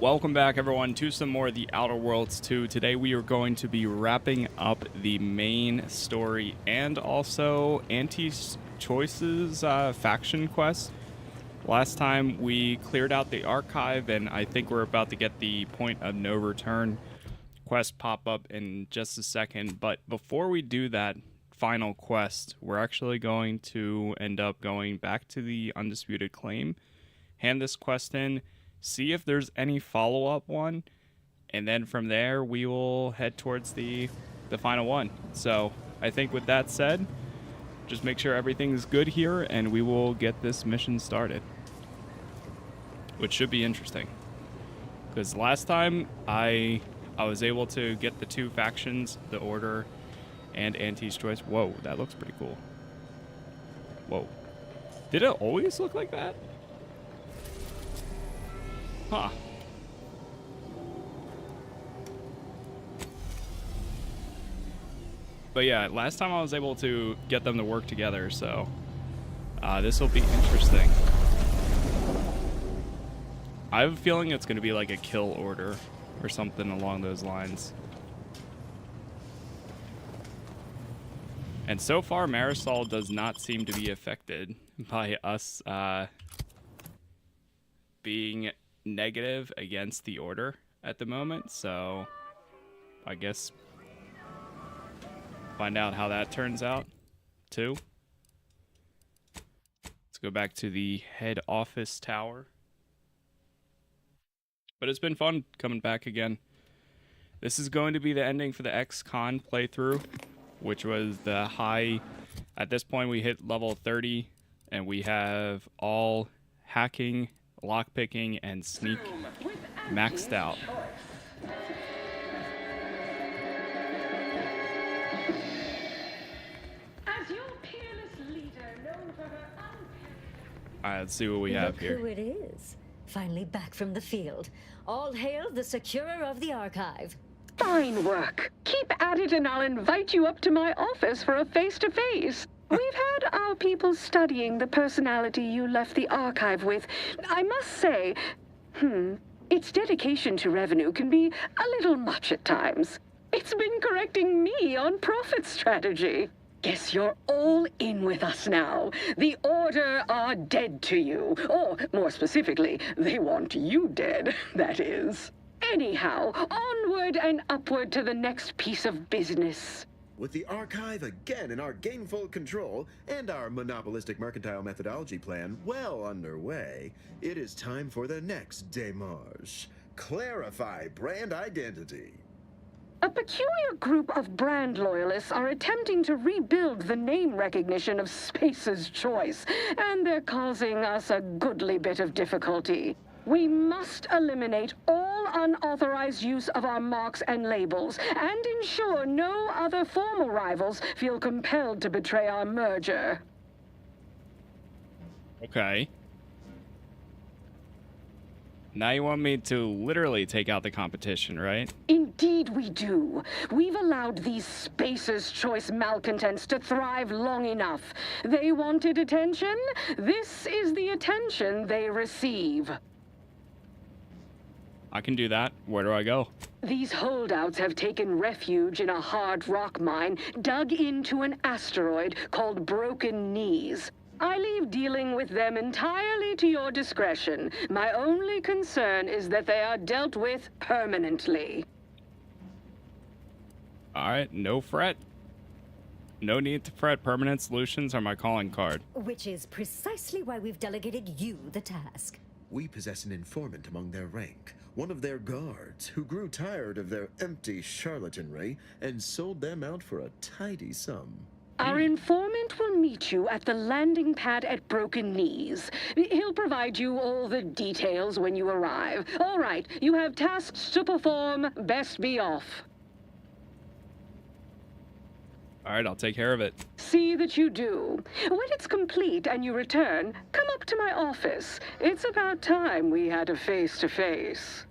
Welcome back, everyone, to some more of the Outer Worlds 2. Today we are going to be wrapping up the main story and also Auntie's Choices faction quest. Last time we cleared out the archive, and I think we're about to get the point of no return quest pop up in just a second. But before we do that final quest, we're actually going to end up going back to the Undisputed Claim, hand this quest in, see if there's any follow-up one, and then from there we will head towards the final one. So I think with that said, just make sure everything's good here and we will get this mission started, which should be interesting, because last time I was able to get the two factions, the Order and Auntie's Choice. Whoa, that looks pretty cool. Whoa, did it always look like that? Huh. But yeah, last time I was able to get them to work together, so this will be interesting. I have a feeling it's going to be like a kill order or something along those lines. And so far, Marisol does not seem to be affected by us being negative against the Order at the moment, so I guess find out how that turns out too. Let's go back to the head office tower. But it's been fun coming back again. This is going to be the ending for the ex-con playthrough, which was the high. At this point we hit level 30 and we have all hacking, lockpicking, and sneak maxed out. As your peerless leader, known for her Alright, let's see what we have here. Look who it is. Finally back from the field. All hail the securer of the archive. fine work. Keep at it and I'll invite you up to my office for a face-to-face. We've had our people studying the personality you left the archive with. I must say, its dedication to revenue can be a little much at times. It's been correcting me on profit strategy. Guess you're all in with us now. The Order are dead to you. Or, more specifically, they want you dead, that is. Anyhow, onward and upward to the next piece of business. With the archive again in our gainful control and our monopolistic mercantile methodology plan well underway, it is time for the next démarche. Clarify brand identity. A peculiar group of brand loyalists are attempting to rebuild the name recognition of Space's Choice, and they're causing us a goodly bit of difficulty. We must eliminate all unauthorized use of our marks and labels, and ensure no other former rivals feel compelled to betray our merger. Okay. Now you want me to literally take out the competition, right? Indeed we do. We've allowed these Spacer's Choice malcontents to thrive long enough. They wanted attention. This is the attention they receive. I can do that. Where do I go? These holdouts have taken refuge in a hard rock mine dug into an asteroid called Broken Knees. I leave dealing with them entirely to your discretion. My only concern is that they are dealt with permanently. Alright, no fret. No need to fret. Permanent solutions are my calling card. Which is precisely why we've delegated you the task. We possess an informant among their rank, one of their guards, who grew tired of their empty charlatanry and sold them out for a tidy sum. Our informant will meet you at the landing pad at Broken Knees. He'll provide you all the details when you arrive. All right, you have tasks to perform. Best be off. Alright, I'll take care of it. See that you do. When it's complete and you return, come up to my office. It's about time we had a face-to-face.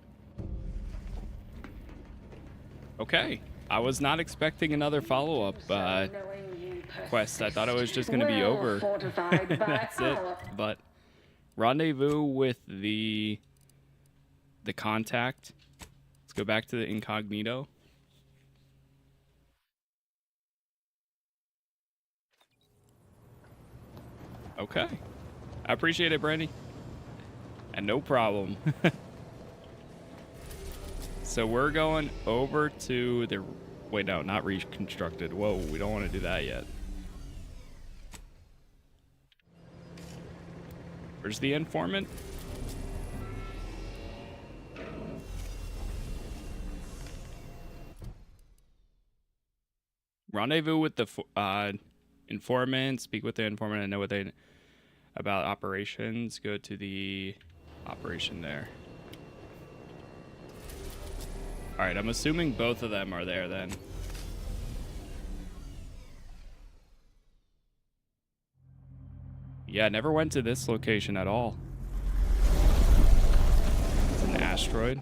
Okay. I was not expecting another follow-up quest. I thought it was just going to be over. Fortified by That's it. But rendezvous with the the contact. Let's go back to the incognito. Okay. I appreciate it, Brandy. And no problem. So we're going over to the... Wait, no, not reconstructed. Whoa, we don't want to do that yet. Where's the informant? Rendezvous with the informant. Speak with the informant and know what they... about operations. Go to the operation there. All right, I'm assuming both of them are there then. Yeah, never went to this location at all. It's an asteroid.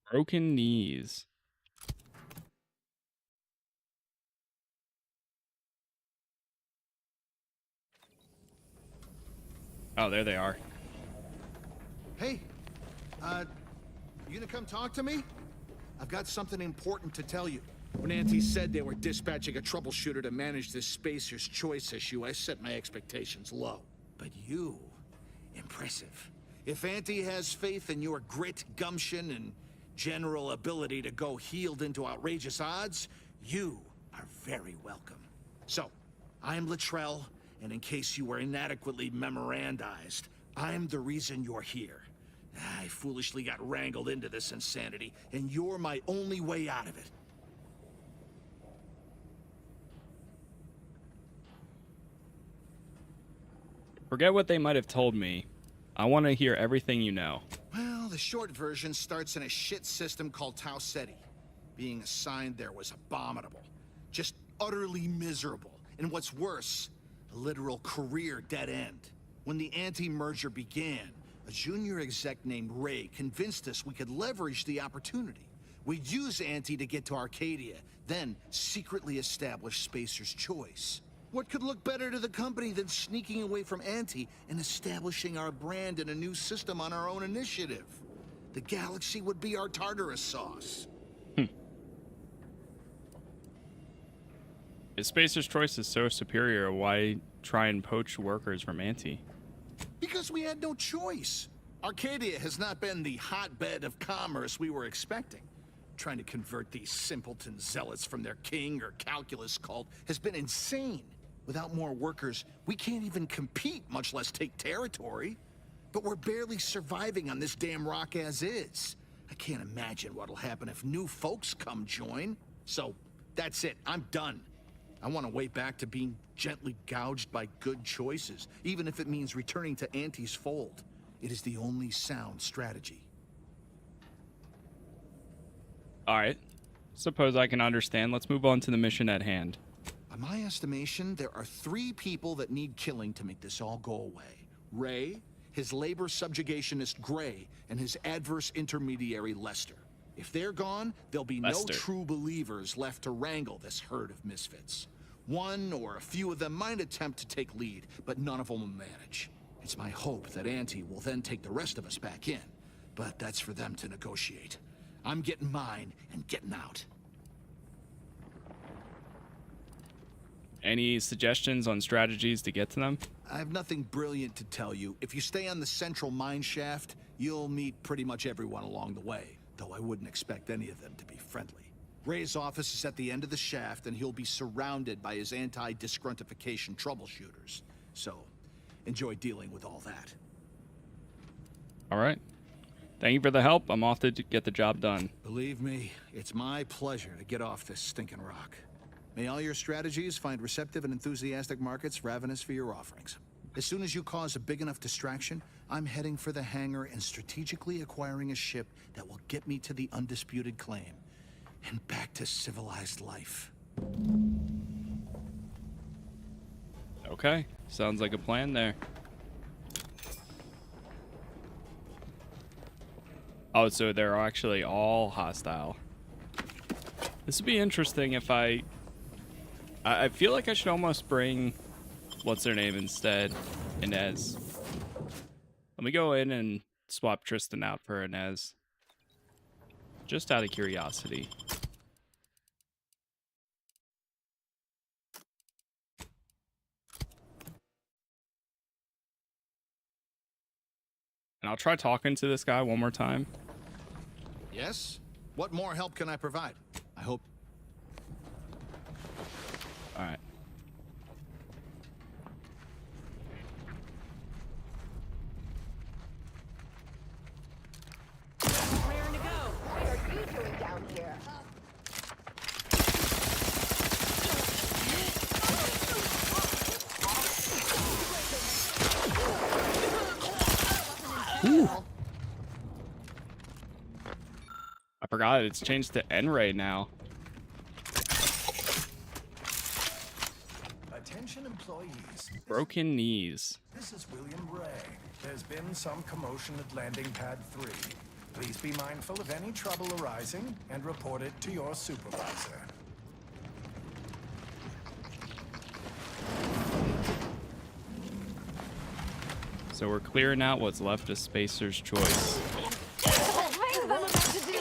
Broken knees. Oh, there they are. Hey, you gonna come talk to me? I've got something important to tell you. When Auntie said they were dispatching a troubleshooter to manage this Spacer's Choice issue, I set my expectations low. But you, impressive. If Auntie has faith in your grit, gumption, and general ability to go healed into outrageous odds, you are very welcome. So, I'm Luttrell, and in case you were inadequately memorandized, I'm the reason you're here. I foolishly got wrangled into this insanity, and you're my only way out of it. Forget what they might have told me. I want to hear everything you know. Well, the short version starts in a shit system called Tau Ceti. Being assigned there was abominable. Just utterly miserable. And what's worse, a literal career dead end. When the anti-merger began, a junior exec named Ray convinced us we could leverage the opportunity. We'd use Auntie to get to Arcadia, then secretly establish Spacer's Choice. What could look better to the company than sneaking away from Auntie and establishing our brand in a new system on our own initiative? The galaxy would be our Tartarus sauce. If Spacer's Choice is so superior, why try and poach workers from Auntie? Because we had no choice. Arcadia has not been the hotbed of commerce we were expecting. Trying to convert these simpleton zealots from their king or calculus cult has been insane. Without more workers, we can't even compete, much less take territory. But we're barely surviving on this damn rock as is. I can't imagine what'll happen if new folks come join. So, that's it. I'm done. I want to way back to being gently gouged by good choices, even if it means returning to Auntie's fold. It is the only sound strategy. All right. Suppose I can understand. Let's move on to the mission at hand. By my estimation, there are 3 people that need killing to make this all go away. Ray, his labor subjugationist Gray, and his adverse intermediary Lester. If they're gone, there'll be Lester. no true believers left to wrangle this herd of misfits. One or a few of them might attempt to take lead, but none of them will manage. It's my hope that Auntie will then take the rest of us back in, but that's for them to negotiate. I'm getting mine and getting out. Any suggestions on strategies to get to them? I have nothing brilliant to tell you. If you stay on the central mine shaft, you'll meet pretty much everyone along the way, though I wouldn't expect any of them to be friendly. Ray's office is at the end of the shaft, and he'll be surrounded by his anti-disgruntification troubleshooters. So, enjoy dealing with all that. All right. Thank you for the help. I'm off to get the job done. Believe me, it's my pleasure to get off this stinking rock. May all your strategies find receptive and enthusiastic markets ravenous for your offerings. As soon as you cause a big enough distraction, I'm heading for the hangar and strategically acquiring a ship that will get me to the undisputed claim and back to civilized life. Okay. Sounds like a plan there. Oh, so they're actually all hostile. This would be interesting if I feel like I should almost bring what's her name instead, Inez. Let me go in and swap Tristan out for Inez. Just out of curiosity. And I'll try talking to this guy one more time. Yes? What more help can I provide? I hope... Alright. Raring to go. What are you doing down here? I forgot it's changed to N-Ray now. Attention employees. Broken knees. This is William Ray. There's been some commotion at landing pad 3. Please be mindful of any trouble arising and report it to your supervisor. So we're clearing out what's left of Spacer's choice. Things I'm about to do.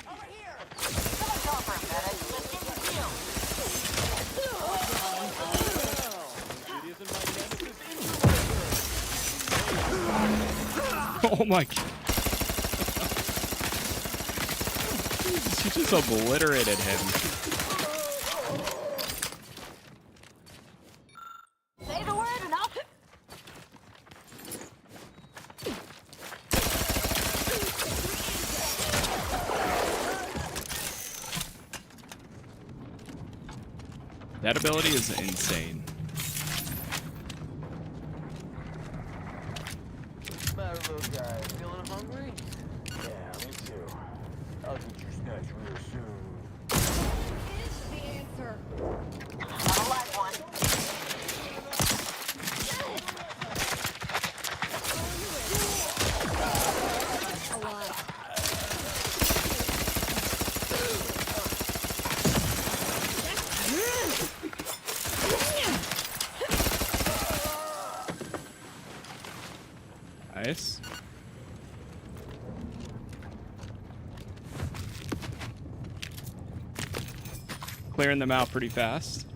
Over here. Someone go for a minute. Let's get the deal. Oh my god. She just obliterated him. Say the word and I'll... That ability is insane. What's the matter, little guy? Feeling hungry? Yeah, me too. I'll get your snatch real soon. Is the answer. I'm a live one. Nice. Clearing them out pretty fast.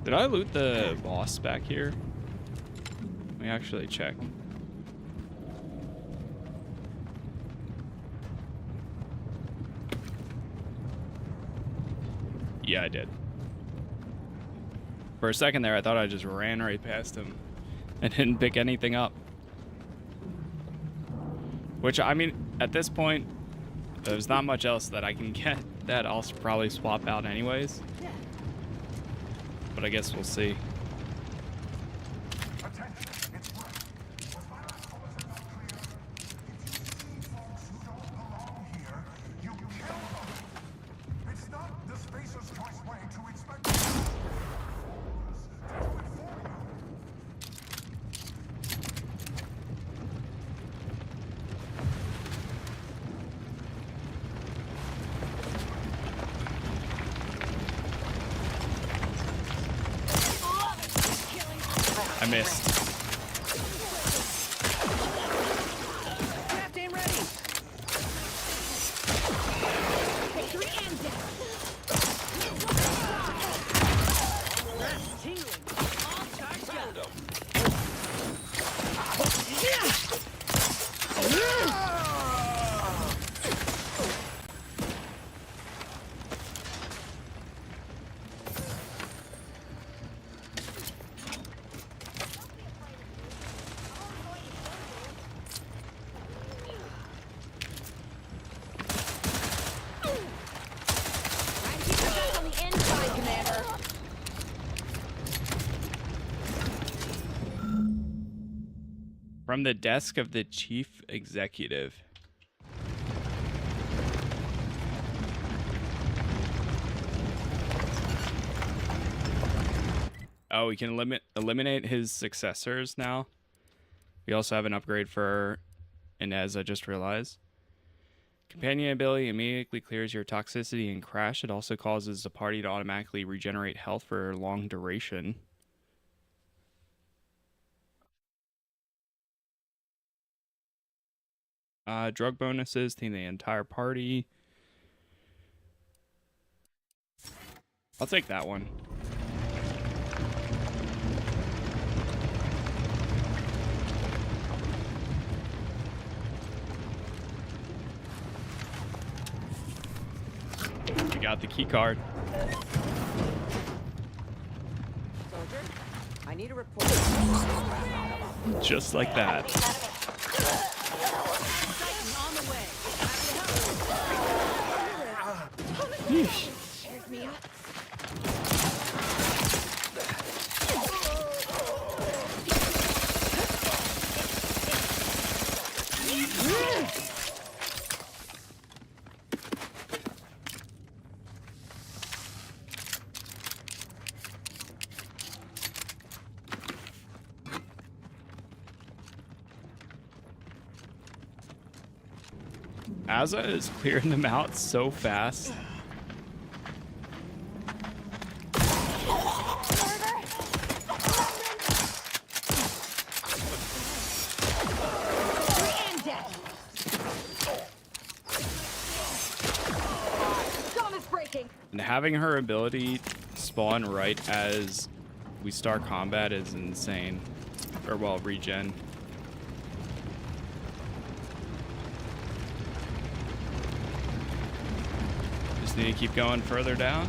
Did I loot the boss back here? Let me actually check. Yeah, I did. For a second there, I thought I just ran right past him and didn't pick anything up. Which, I mean, at this point, there's not much else that I can get that I'll probably swap out anyways. But I guess we'll see. It's not the Spacer's Choice way to expect. I missed. Craft aim ready. Victory and death. That's tingling. All charged up. From the desk of the chief executive. Oh, we can eliminate his successors now. We also have an upgrade for Inez, I just realized. Companion ability immediately clears your toxicity and crash. It also causes the party to automatically regenerate health for a long duration. Drug bonuses to the entire party. I'll take that one. We got the key card. Soldier, I need a report. Just like that. On the way. Yeesh. Cheers me up. Asa is clearing them out so fast. And having her ability spawn right as we start combat is insane. Or, well, regen. Just need to keep going further down.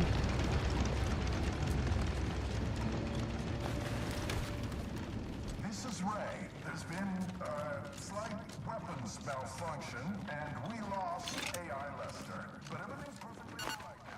This is Ray. There's been a slight weapons malfunction, and we lost AI Lester. But everything's perfectly all right now.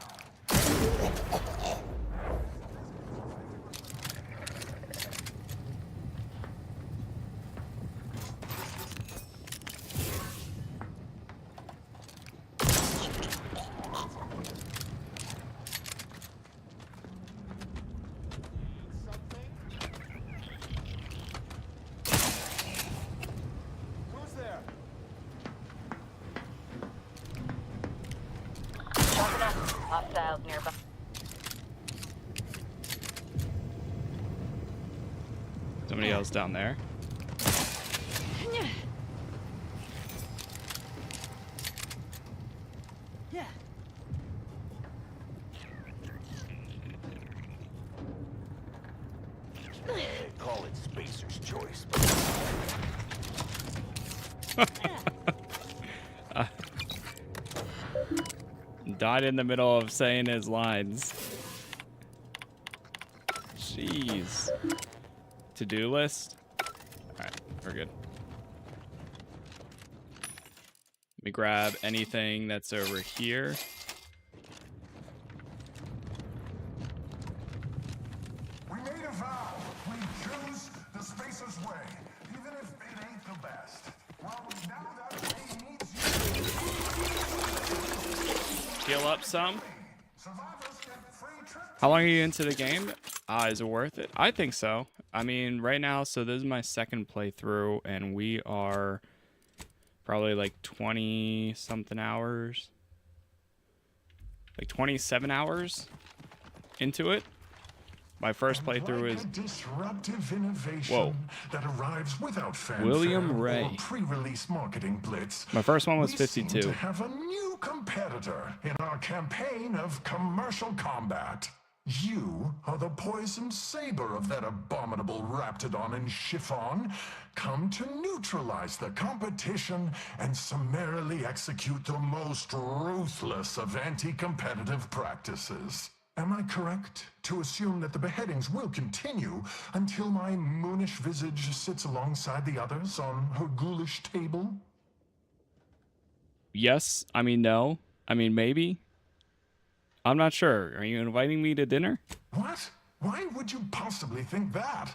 Who's there? Hostiles nearby. Somebody else down there. Yeah. They call it Spacer's Choice. Died in the middle of saying his lines. Jeez. To-do list? Alright, we're good. Let me grab anything that's over here. We made a vow. We choose the Spacer's way, even if it ain't the best. Well, now that way needs you. Heal up some. Survivors get free trips. How long are you into the game? Is it worth it? I think so. I mean, right now, so this is my second playthrough, and we are probably like 20-something hours. Like 27 hours into it. My first playthrough Like is a disruptive innovation Whoa. that arrives without fanfare William Ray. or pre-release marketing blitz. My first one was We seem 52. to have a new competitor in our campaign of commercial combat. You are the poisoned saber of that abominable Raptidon in chiffon, come to neutralize the competition and summarily execute the most ruthless of anti-competitive practices. Am I correct to assume that the beheadings will continue until my moonish visage sits alongside the others on her ghoulish table? yes. I mean, no. I mean, maybe. I'm not sure. Are you inviting me to dinner? What? Why would you possibly think that?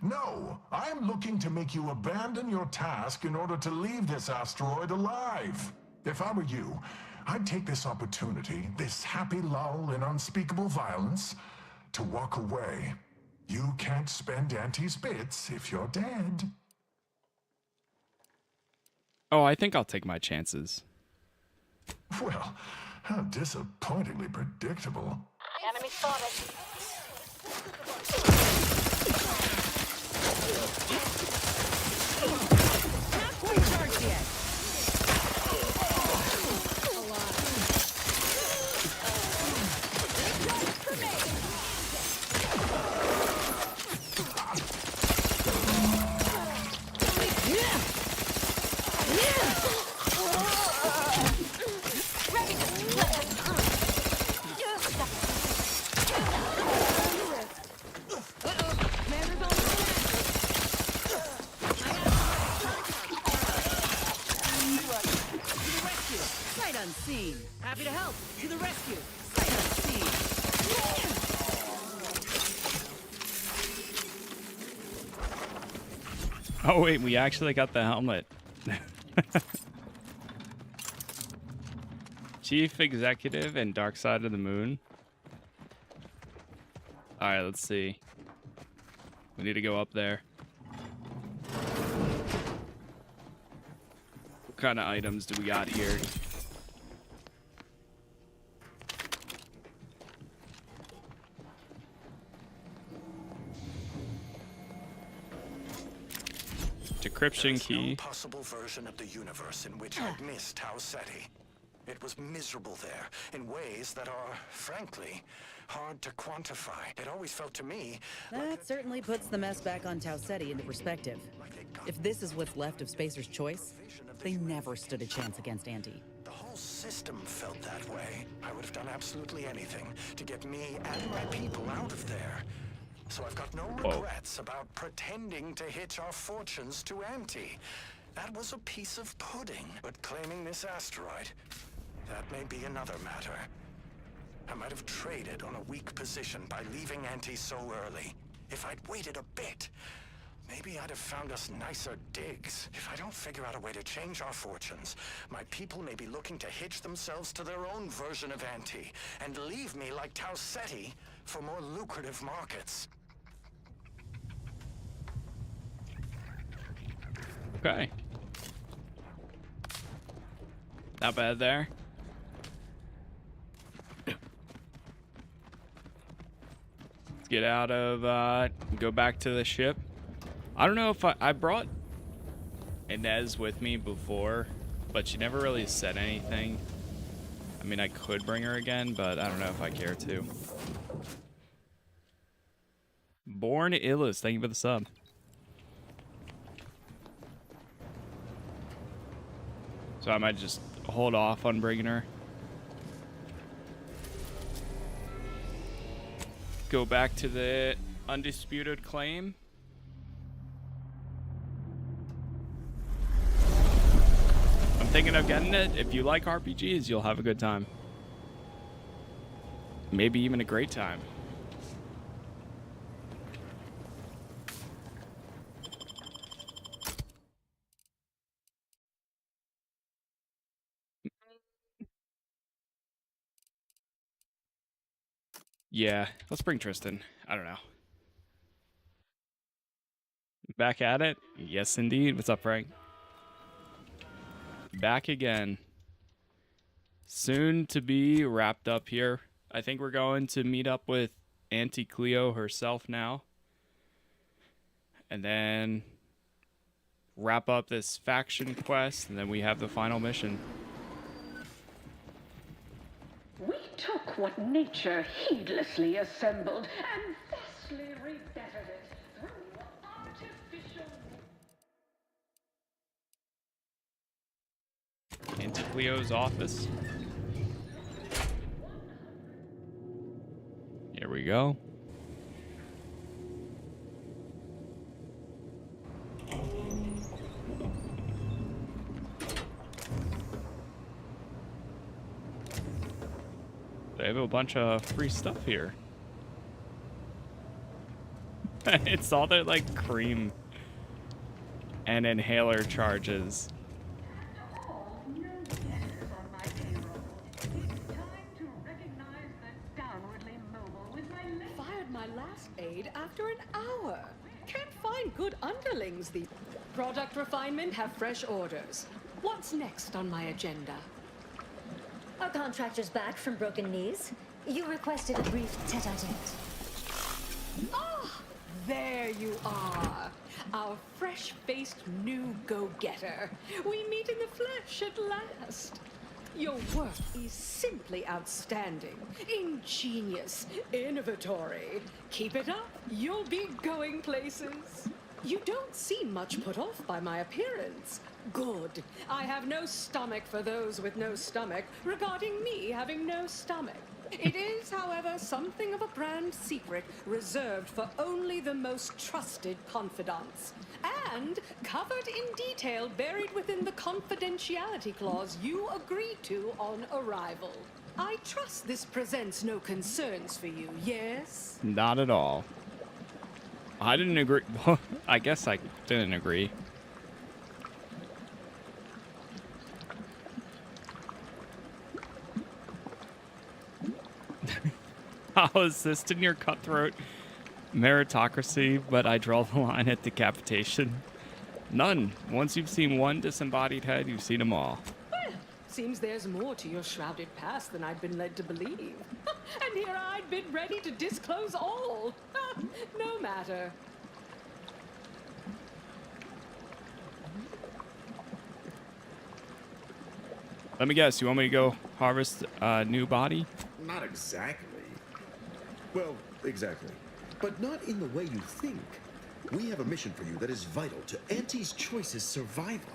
No, I'm looking to make you abandon your task in order to leave this asteroid alive. If I were you, I'd take this opportunity, this happy lull in unspeakable violence, to walk away. You can't spend Auntie's bits if you're dead. Oh, I think I'll take my chances. Well, how disappointingly predictable. Enemy spotted. Not fully charged yet. Unseen. Happy to help. To the rescue. Sight unseen. Oh wait, we actually got the helmet. Chief Executive and Dark Side of the Moon. Alright, let's see. We need to go up there. What kind of items do we got here? Decryption key. No possible version of the universe in which I'd missed Tau Ceti. It was miserable there in ways that are, frankly, hard to quantify. It always felt to me That certainly puts the mess back on Tau Ceti into perspective. If this is what's left of Spacer's choice, they never stood a chance against Auntie. the whole system felt that way. I would have done absolutely anything to get me and my people out of there. So I've got no regrets about pretending to hitch our fortunes to Auntie. That was a piece of pudding. But claiming this asteroid, that may be another matter. I might have traded on a weak position by leaving Auntie so early. If I'd waited a bit, maybe I'd have found us nicer digs. If I don't figure out a way to change our fortunes, my people may be looking to hitch themselves to their own version of Auntie and leave me like Tau Ceti for more lucrative markets. Okay. Not bad there. Let's get out of, go back to the ship. I don't know if I brought Inez with me before, but she never really said anything. I mean, I could bring her again, but I don't know if I care to. Born Illis, thank you for the sub. So I might just hold off on bringing her. Go back to the undisputed claim. I'm thinking of getting it. If you like RPGs, you'll have a good time. Maybe even a great time. Yeah, let's bring Tristan. I don't know. Back at it? Yes, indeed. What's up, Frank? Back again. Soon to be wrapped up here. I think we're going to meet up with Auntie Cleo herself now. And then wrap up this faction quest, and then we have the final mission. We took what nature heedlessly assembled and vastly rebettered it through artificial... Auntie Cleo's office. Here we go. They have a bunch of free stuff here. It's all their like cream and inhaler charges. Fired my last aide after an hour. Can't find good underlings. The product refinement have fresh orders. What's next on my agenda? Our contractor's back from broken knees. You requested a brief tete-a-tete. Ah, there you are. Our fresh-faced new go-getter. We meet in the flesh at last. Your work is simply outstanding, ingenious, innovatory. Keep it up, you'll be going places. You don't seem much put off by my appearance. Good. I have no stomach for those with no stomach regarding me having no stomach. It is, however, something of a brand secret reserved for only the most trusted confidants. And covered in detail buried within the confidentiality clause you agreed to on arrival. I trust this presents no concerns for you, yes? Not at all. I didn't agree. I guess I didn't agree. I'll assist in your cutthroat meritocracy, but I draw the line at decapitation. None. Once you've seen one disembodied head, you've seen them all. Well, seems there's more to your shrouded past than I'd been led to believe. And here I'd been ready to disclose all. No matter. Let me guess, you want me to go harvest a new body? Not exactly. Well, exactly. But not in the way you think. We have a mission for you that is vital to Auntie's Choice's survival.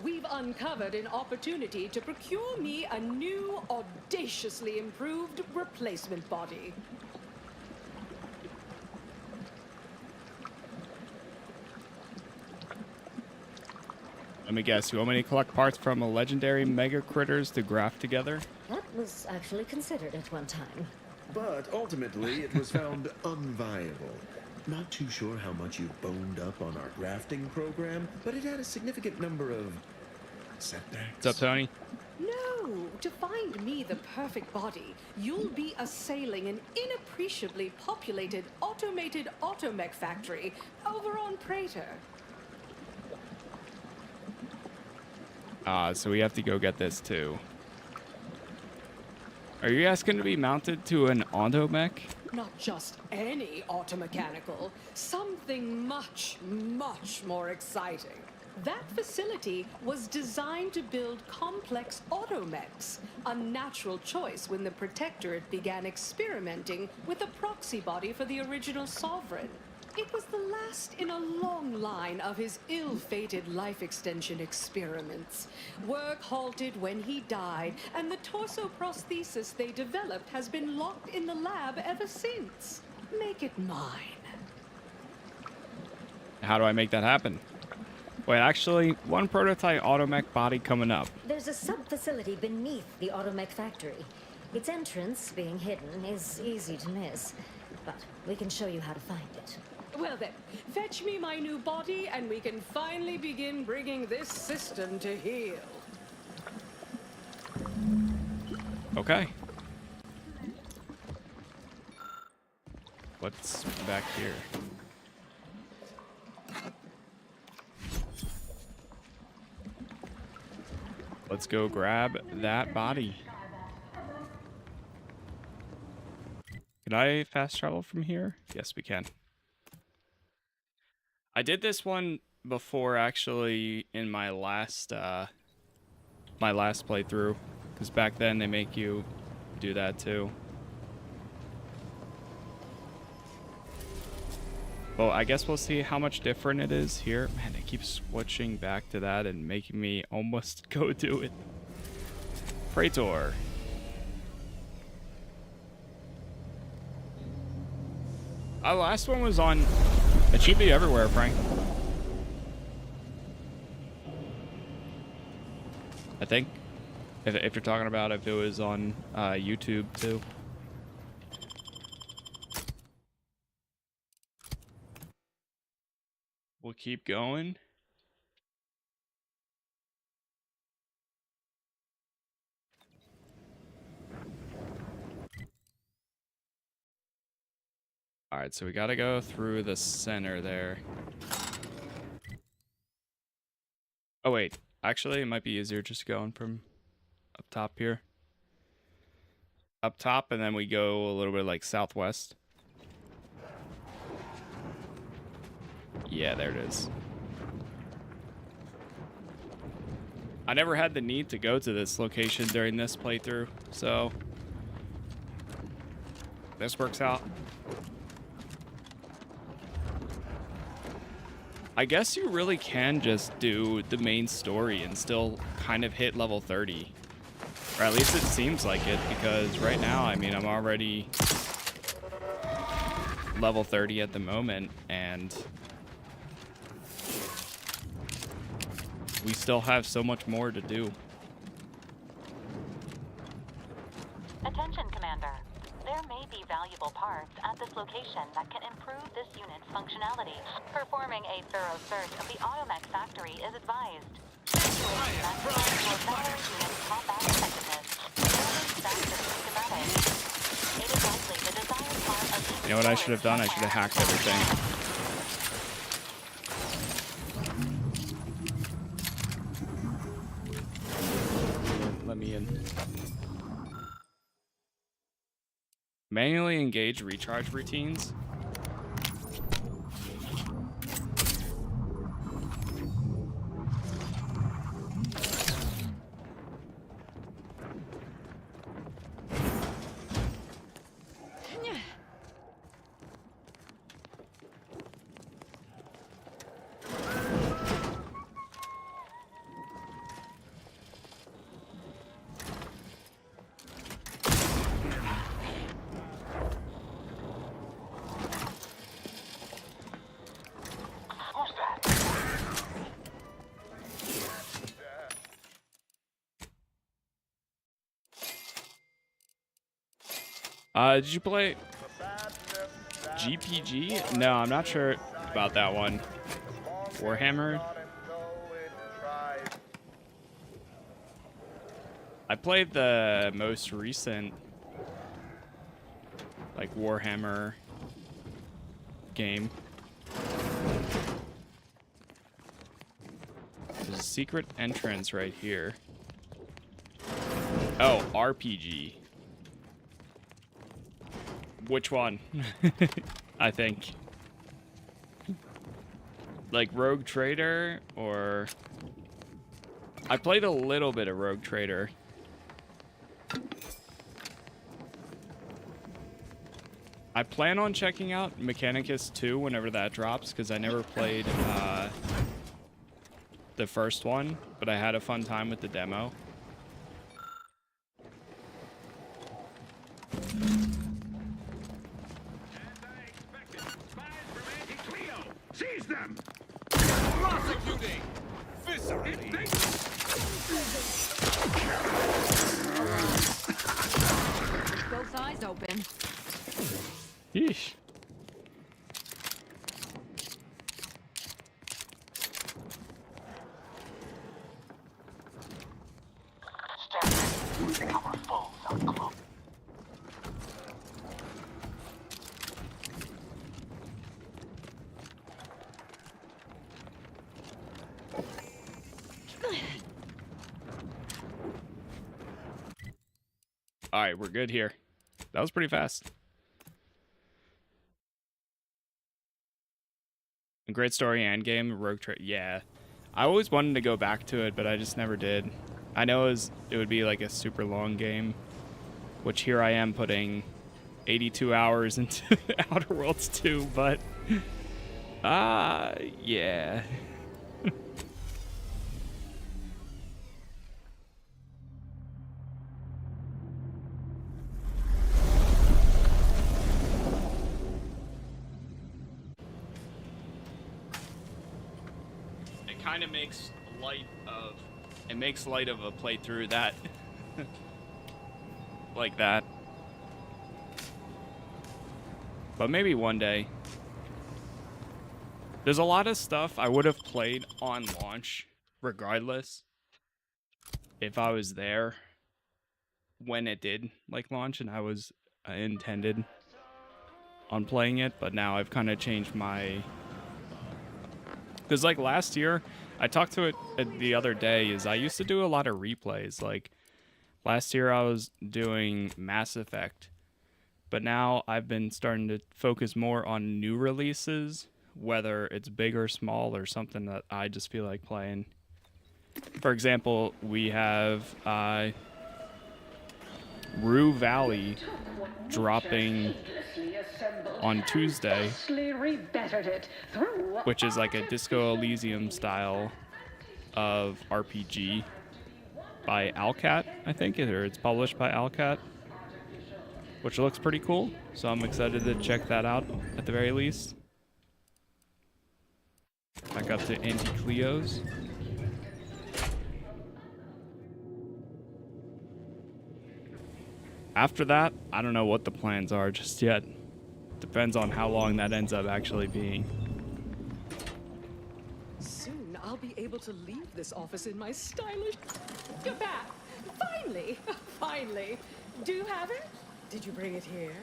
We've uncovered an opportunity to procure me a new, audaciously improved replacement body. Let me guess, you want me to collect parts from a legendary mega critters to graft together? That was actually considered at one time. But ultimately, it was found unviable. Not too sure how much you boned up on our grafting program, but it had a significant number of setbacks. What's up, Tony? No, to find me the perfect body, you'll be assailing an inappreciably populated automated automech factory over on Prater. So we have to go get this too. Are you guys going to be mounted to an automech? Not just any automechanical, something much, much more exciting. That facility was designed to build complex automechs, a natural choice when the Protectorate began experimenting with a proxy body for the original Sovereign. It was the last in a long line of his ill-fated life extension experiments. Work halted when he died, and the torso prosthesis they developed has been locked in the lab ever since. Make it mine. How do I make that happen? Wait, actually, one prototype automech body coming up. There's a sub-facility beneath the automech factory. Its entrance, being hidden, is easy to miss. But we can show you how to find it. Well then, fetch me my new body and we can finally begin bringing this system to heel. Okay. What's back here? Let's go grab that body. Can I fast travel from here? Yes, we can. I did this one before, actually, in my last playthrough, because back then they make you do that too. Well, I guess we'll see how much different it is here. Man, it keeps switching back to that and making me almost go do it. Praetor. The last one was on... It should be everywhere, Frank. I think. If you're talking about if it was on YouTube too. we'll keep going. All right, so we got to go through the center there. Oh, wait. Actually, it might be easier just going from up top here. Up top, and then we go a little bit like southwest. Yeah, there it is. I never had the need to go to this location during this playthrough, so this works out. I guess you really can just do the main story and still kind of hit level 30. Or at least it seems like it, because right now, I mean, I'm already level 30 at the moment, and we still have so much more to do. Attention, Commander. There may be valuable parts at this location that can improve this unit's functionality. Performing a thorough search of the Automech factory is advised. Situation that provides your battery unit's combat effectiveness. Building factory schematics. It is likely the desired part of this. You know what I should have done? I should have hacked everything. Let me in. Manually engage recharge routines. Did you play GPG? No, I'm not sure about that one. Warhammer? I played the most recent, like, Warhammer game. There's a secret entrance right here. Oh, RPG. Which one? I think. Like Rogue Trader, or... I played a little bit of Rogue Trader. I plan on checking out Mechanicus 2 whenever that drops, because I never played the first one, but I had a fun time with the demo. Seize them! Prosecuting! Viscerally! Both eyes open. Yeesh. Our foes are close. All right, we're good here. That was pretty fast. A great story and game, Rogue Trader. Yeah, I always wanted to go back to it, but I just never did. I know it would be like a super long game, which here I am putting 82 hours into Outer Worlds 2, but yeah. Kind of makes light of a playthrough that like that, but maybe one day. There's a lot of stuff I would have played on launch regardless if I was there when it did like launch and I was intended on playing it, but now I've kind of changed my... Because like last year, I talked to it the other day, is I used to do a lot of replays. Like last year I was doing Mass Effect, but now I've been starting to focus more on new releases, whether it's big or small or something that I just feel like playing. For example, we have Rue Valley dropping on Tuesday, which is like a Disco Elysium style of RPG by Alcat, I think, or it's published by Alcat, which looks pretty cool. So I'm excited to check that out at the very least. Back up to Auntie Cleo's. After that, I don't know what the plans are just yet. Depends on how long that ends up actually being. Soon I'll be able to leave this office in my stylish... You're back! Finally! Finally! Do you have it? Did you bring it here?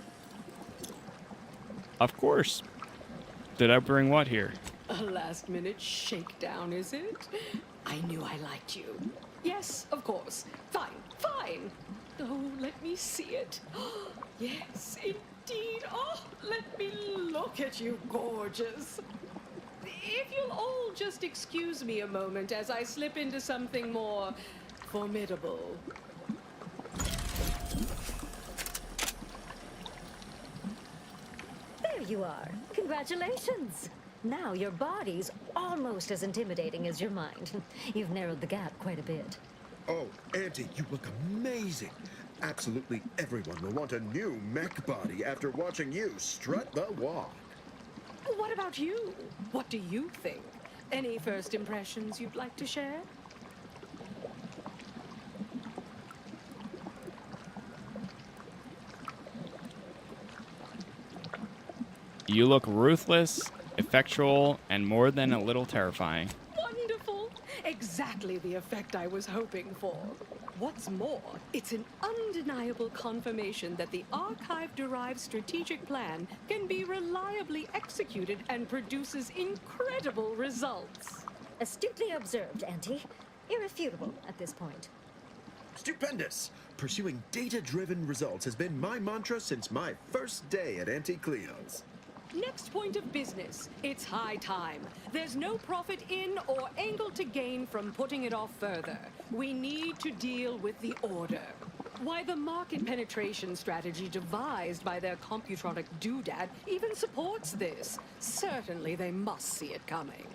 Of course. Did I bring what here? A last-minute shakedown, is it? I knew I liked you. Yes, of course. Fine, fine. Oh, let me see it. Yes, indeed. Oh, let me look at you, gorgeous. If you'll all just excuse me a moment as I slip into something more formidable. There you are. Congratulations. Now your body's almost as intimidating as your mind. You've narrowed the gap quite a bit. Oh, Auntie, you look amazing. Absolutely everyone will want a new mech body after watching you strut the walk. What about you? What do you think? Any first impressions you'd like to share? You look ruthless, effectual, and more than a little terrifying. Wonderful! Exactly the effect I was hoping for. What's more, it's an undeniable confirmation that the Archive-derived strategic plan can be reliably executed and produces incredible results. Astutely observed, Auntie. Irrefutable at this point. Stupendous! Pursuing data-driven results has been my mantra since my first day at Auntie Cleo's. Next point of business. It's high time. There's no profit in or angle to gain from putting it off further. We need to deal with the Order. Why the market penetration strategy devised by their computronic doodad even supports this. Certainly they must see it coming.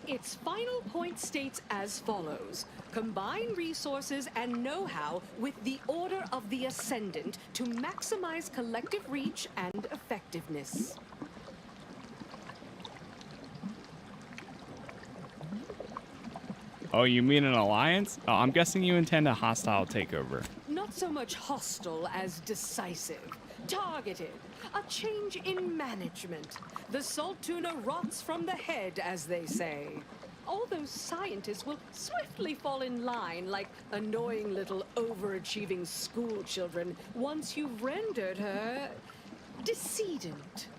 Its final point states as follows. Combine resources and know-how with the Order of the Ascendant to maximize collective reach and effectiveness. Oh, you mean an alliance? Oh, I'm guessing you intend a hostile takeover. Not so much hostile as decisive. Targeted. A change in management. The salt tuna rots from the head, as they say. All those scientists will swiftly fall in line like annoying little overachieving school children once you've rendered her decedent.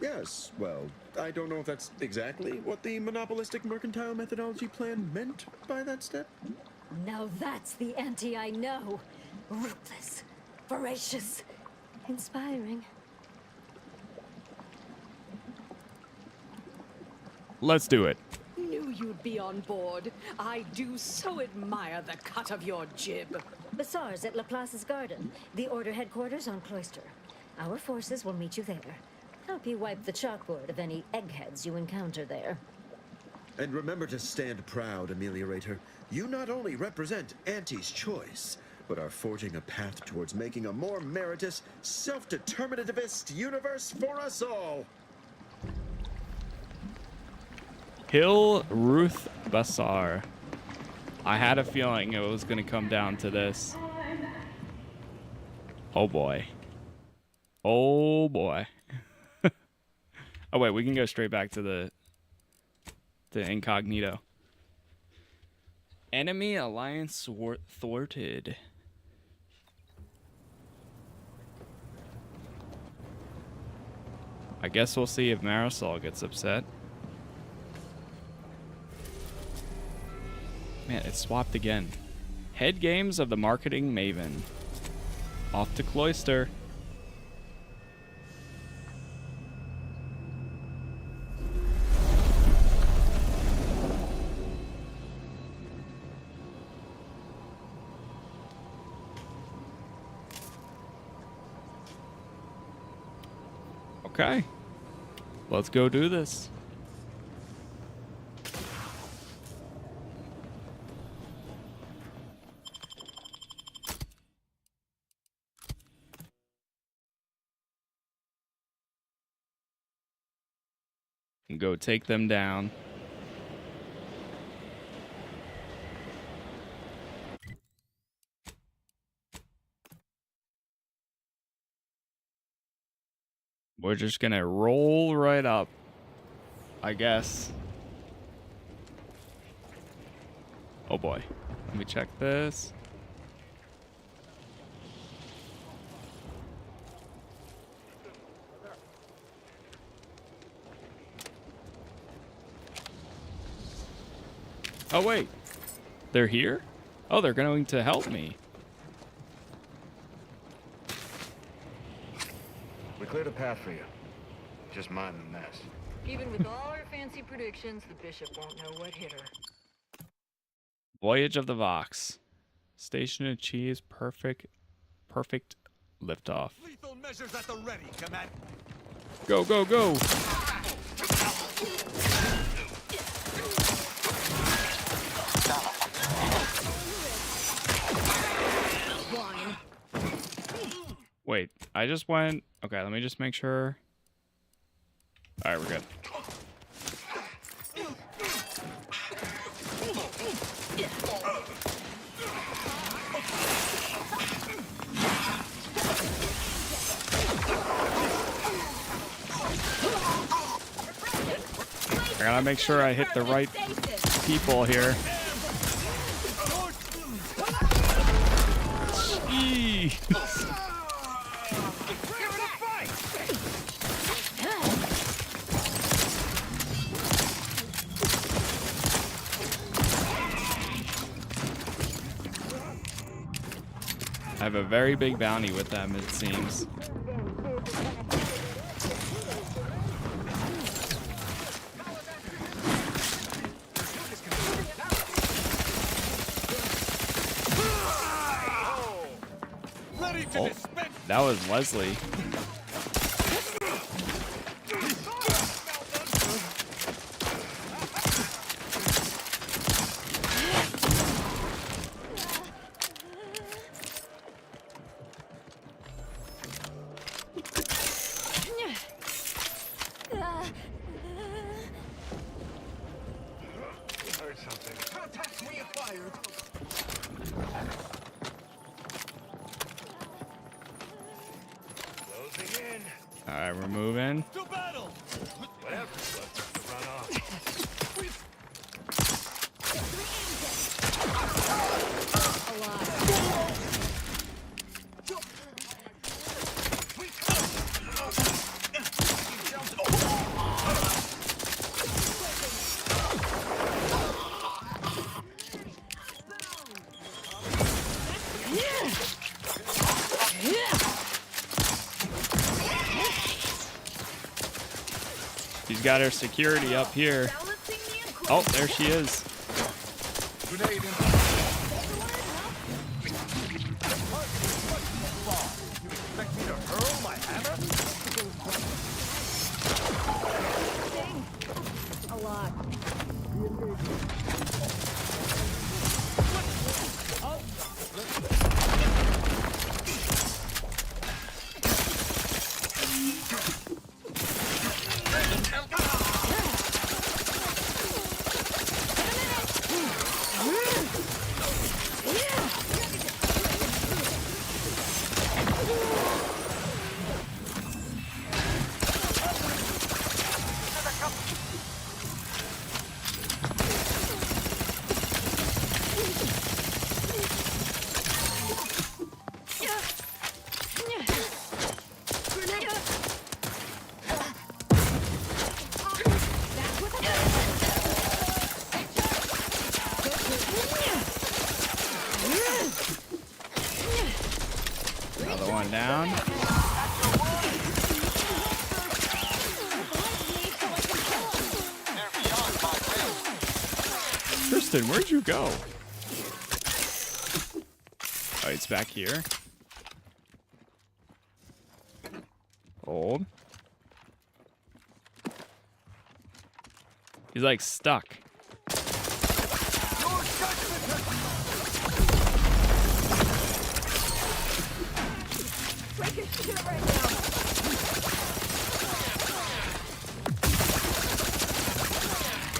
Yes, well, I don't know if that's exactly what the monopolistic mercantile methodology plan meant by that step. Now that's the Auntie I know. Ruthless, voracious, inspiring. Let's do it. Knew you'd be on board. I do so admire the cut of your jib. Bazaar's at Laplace's garden, the Order headquarters on Cloister. Our forces will meet you there. Help you wipe the chalkboard of any eggheads you encounter there. And remember to stand proud, Ameliorator. You not only represent Auntie's choice, but are forging a path towards making a more meritorious, self-determinativist universe for us all. Hill Ruth Bazaar. I had a feeling it was going to come down to this. Oh boy. Oh boy. Oh wait, we can go straight back to the to incognito. Enemy alliance thwarted. I guess we'll see if Marisol gets upset. Man, it swapped again. Head games of the marketing maven. Off to Cloister. Okay. Let's go do this. And go take them down. We're just gonna roll right up, I guess. Oh boy. Let me check this. Oh wait. They're here? Oh, they're going to help me. We cleared a path for you. Just mind the mess. Even with all her fancy predictions, the bishop won't know what hit her. Voyage of the Vox. Station achieves perfect liftoff. Lethal measures at the ready, command. Go, go, go. Wait, I just went... Okay, let me just make sure. Alright, we're good. I gotta make sure I hit the right people here. Jeez. I have a very big bounty with them, it seems. Oh, that was Leslie. Alright, we're moving. To battle! Whatever's left to run off. She's got her security up here. Oh, there she is. Grenade in. You expect me to hurl my hammer? A lot. Going down. Tristan, where'd you go? Oh, it's back here. Hold. He's like stuck.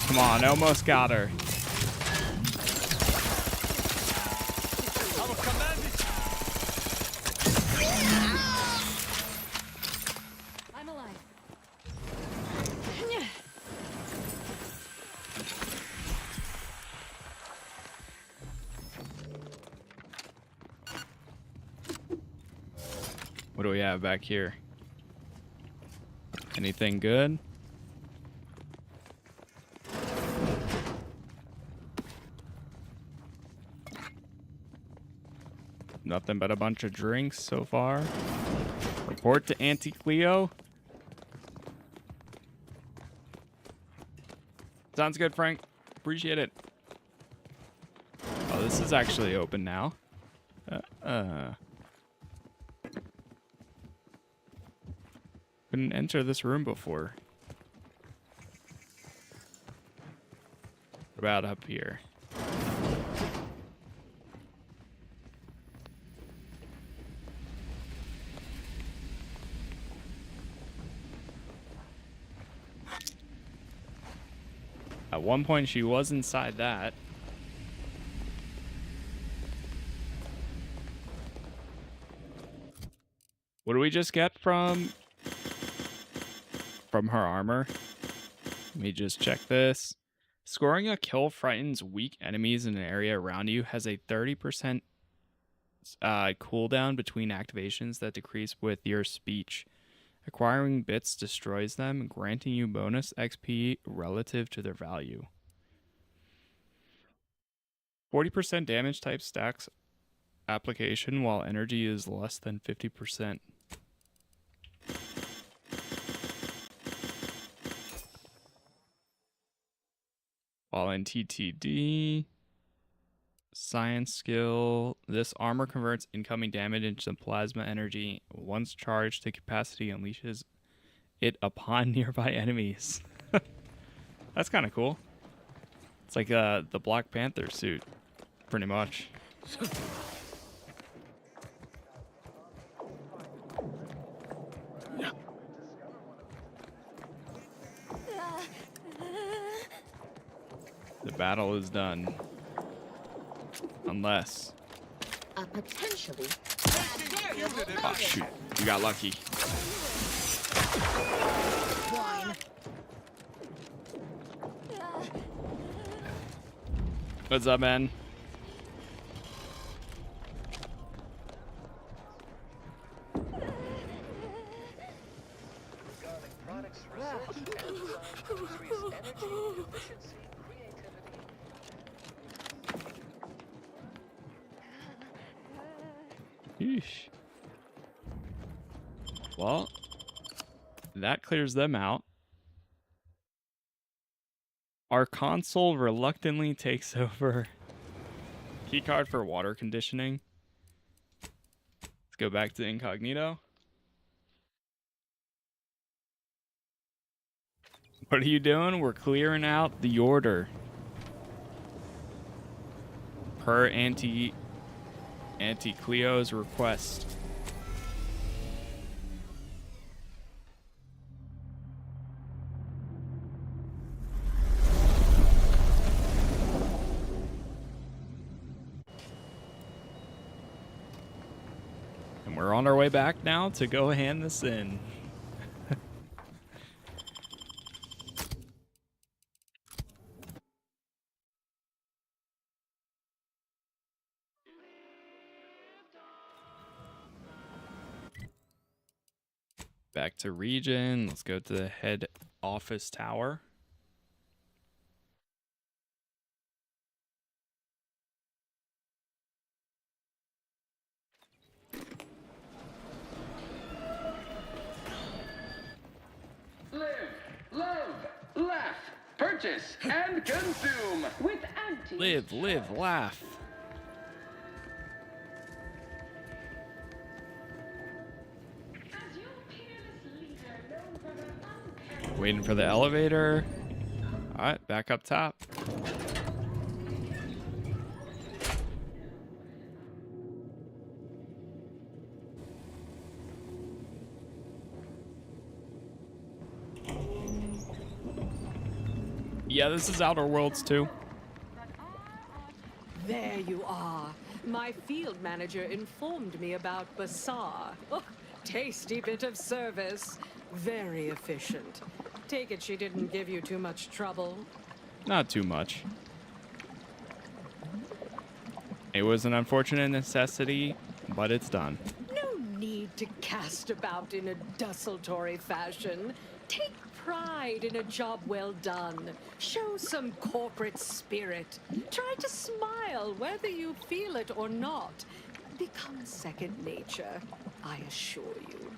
Come on, almost got her. I'm alive. What do we have back here? Anything good? Nothing but a bunch of drinks so far. Report to Auntie Cleo. Sounds good, Frank. Appreciate it. Oh, this is actually open now. Couldn't enter this room before. What about up here? At one point, she was inside that. What do we just get from her armor? Let me just check this. Scoring a kill frightens weak enemies in an area around you. Has a 30% cooldown between activations that decrease with your speech. Acquiring bits destroys them, granting you bonus XP relative to their value. 40% damage type stacks application while energy is less than 50%. While in TTD, science skill, this armor converts incoming damage into plasma energy. Once charged to capacity, unleashes it upon nearby enemies. That's kind of cool. It's like the Black Panther suit, pretty much. The battle is done. Unless... Potentially. Oh, shoot. You got lucky. Wine. What's up, man? Yeesh. Well, that clears them out. Our console reluctantly takes over. Keycard for water conditioning. Let's go back to incognito. What are you doing? We're clearing out the order. Per Auntie Cleo's request. And we're on our way back now to go hand this in. Back to region. Let's go to the head office tower. Witness and consume with Auntie. Live, laugh. Waiting for the elevator. All right, back up top. Yeah, this is Outer Worlds too. There you are. My field manager informed me about Bazaar. Oh, tasty bit of service. Very efficient. Take it she didn't give you too much trouble. Not too much. It was an unfortunate necessity, but it's done. No need to cast about in a desultory fashion. Take pride in a job well done. Show some corporate spirit. Try to smile whether you feel it or not. Become second nature, I assure you.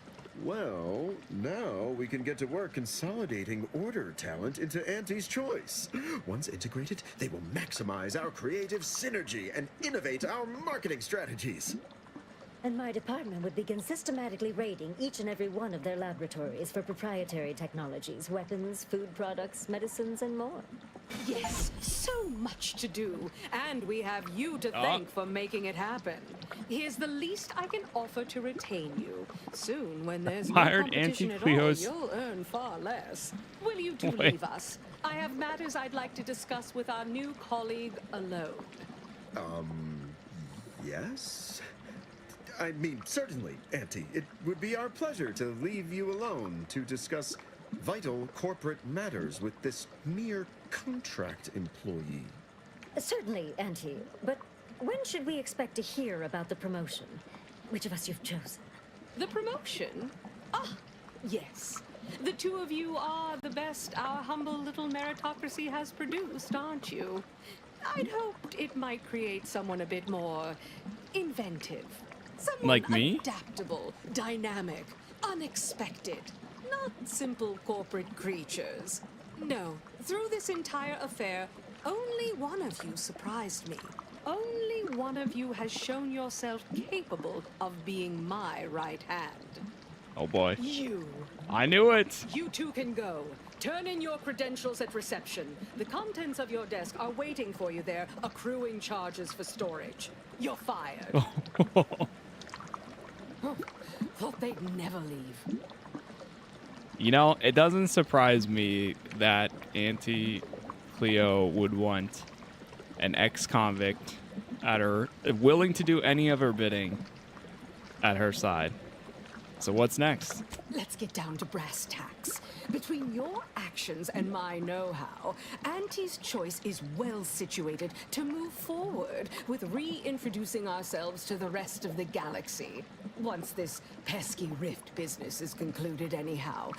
Well, now we can get to work consolidating order talent into Auntie's Choice. Once integrated, they will maximize our creative synergy and innovate our marketing strategies. And my department would begin systematically raiding each and every one of their laboratories for proprietary technologies, weapons, food products, medicines, and more. Yes, so much to do, and we have you to thank for making it happen. Here's the least I can offer to retain you. Soon, when there's no competition at all, you'll earn far less. Will you two leave us? I have matters I'd like to discuss with our new colleague alone. Yes? I mean, certainly, Auntie. It would be our pleasure to leave you alone to discuss vital corporate matters with this mere contract employee. Certainly, Auntie. But when should we expect to hear about the promotion? Which of us you've chosen? The promotion? Ah, yes. The two of you are the best our humble little meritocracy has produced, aren't you? I'd hoped it might create someone a bit more inventive. Someone like me? Adaptable, dynamic, unexpected. Not simple corporate creatures. No, through this entire affair, only one of you surprised me. Only one of you has shown yourself capable of being my right hand. Oh boy. You. I knew it. You two can go. Turn in your credentials at reception. The contents of your desk are waiting for you there, accruing charges for storage. You're fired. Thought they'd never leave. You know, it doesn't surprise me that Auntie Cleo would want an ex-convict at her, willing to do any of her bidding at her side. So what's next? Let's get down to brass tacks. Between your actions and my know-how, Auntie's Choice is well situated to move forward with reintroducing ourselves to the rest of the galaxy. Once this pesky rift business is concluded anyhow,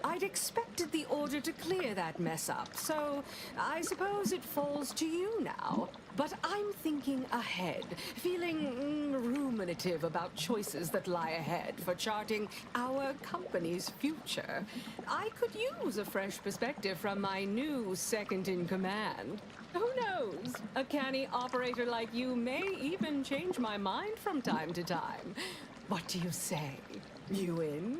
I'd expected the Order to clear that mess up, so I suppose it falls to you now. But I'm thinking ahead, feeling ruminative about choices that lie ahead for charting our company's future. I could use a fresh perspective from my new second-in-command. Who knows? A canny operator like you may even change my mind from time to time. What do you say? You in?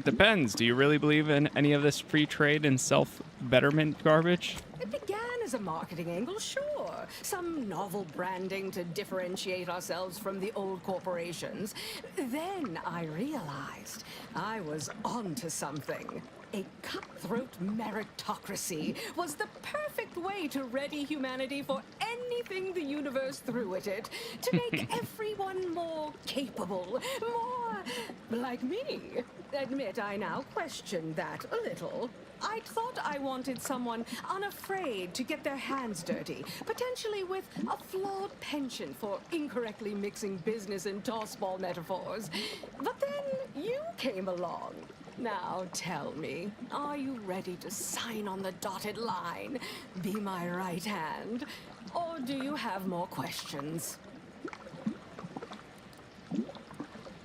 Depends. Do you really believe in any of this free trade and self-betterment garbage? It began as a marketing angle, sure. Some novel branding to differentiate ourselves from the old corporations. Then I realized I was onto something. A cutthroat meritocracy was the perfect way to ready humanity for anything the universe threw at it, to make everyone more capable, more like me. Admit I now question that a little. I thought I wanted someone unafraid to get their hands dirty, potentially with a flawed penchant for incorrectly mixing business and tossball metaphors. But then you came along. Now tell me, are you ready to sign on the dotted line, be my right hand, or do you have more questions?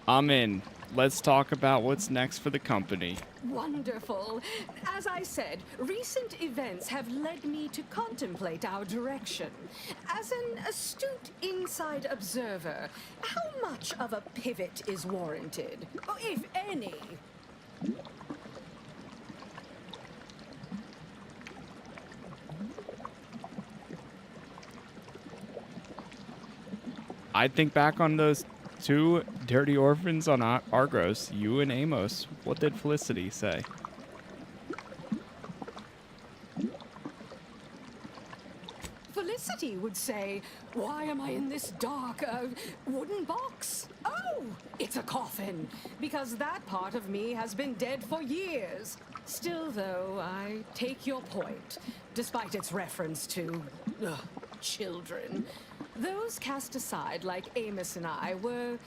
I'm in. Let's talk about what's next for the company. Wonderful. As I said, recent events have led me to contemplate our direction. As an astute inside observer, how much of a pivot is warranted? If any? I think back on those two dirty orphans on Argos, you and Amos. What did Felicity say? Felicity would say, why am I in this dark, wooden box? Oh, it's a coffin, because that part of me has been dead for years. Still, though, I take your point, despite its reference to children. Those cast aside like Amos and I were,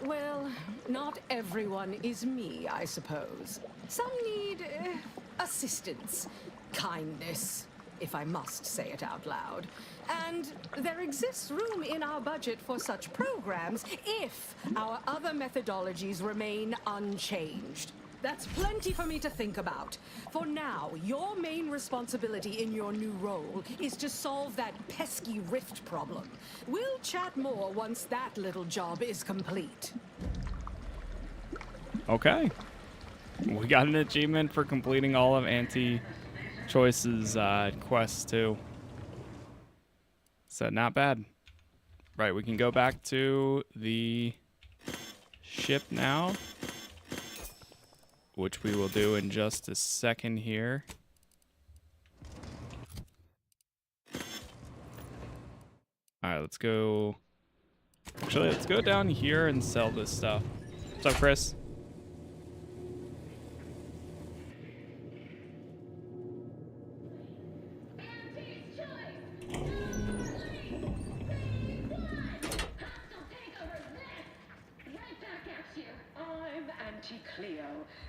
well, not everyone is me, I suppose. Some need assistance, kindness, if I must say it out loud. And there exists room in our budget for such programs if our other methodologies remain unchanged. That's plenty for me to think about. For now, your main responsibility in your new role is to solve that pesky rift problem. We'll chat more once that little job is complete. Okay. We got an achievement for completing all of Auntie Choice's quests too. So not bad. Right, we can go back to the ship now, which we will do in just a second here. All right, let's go. Actually, let's go down here and sell this stuff. What's up, Chris?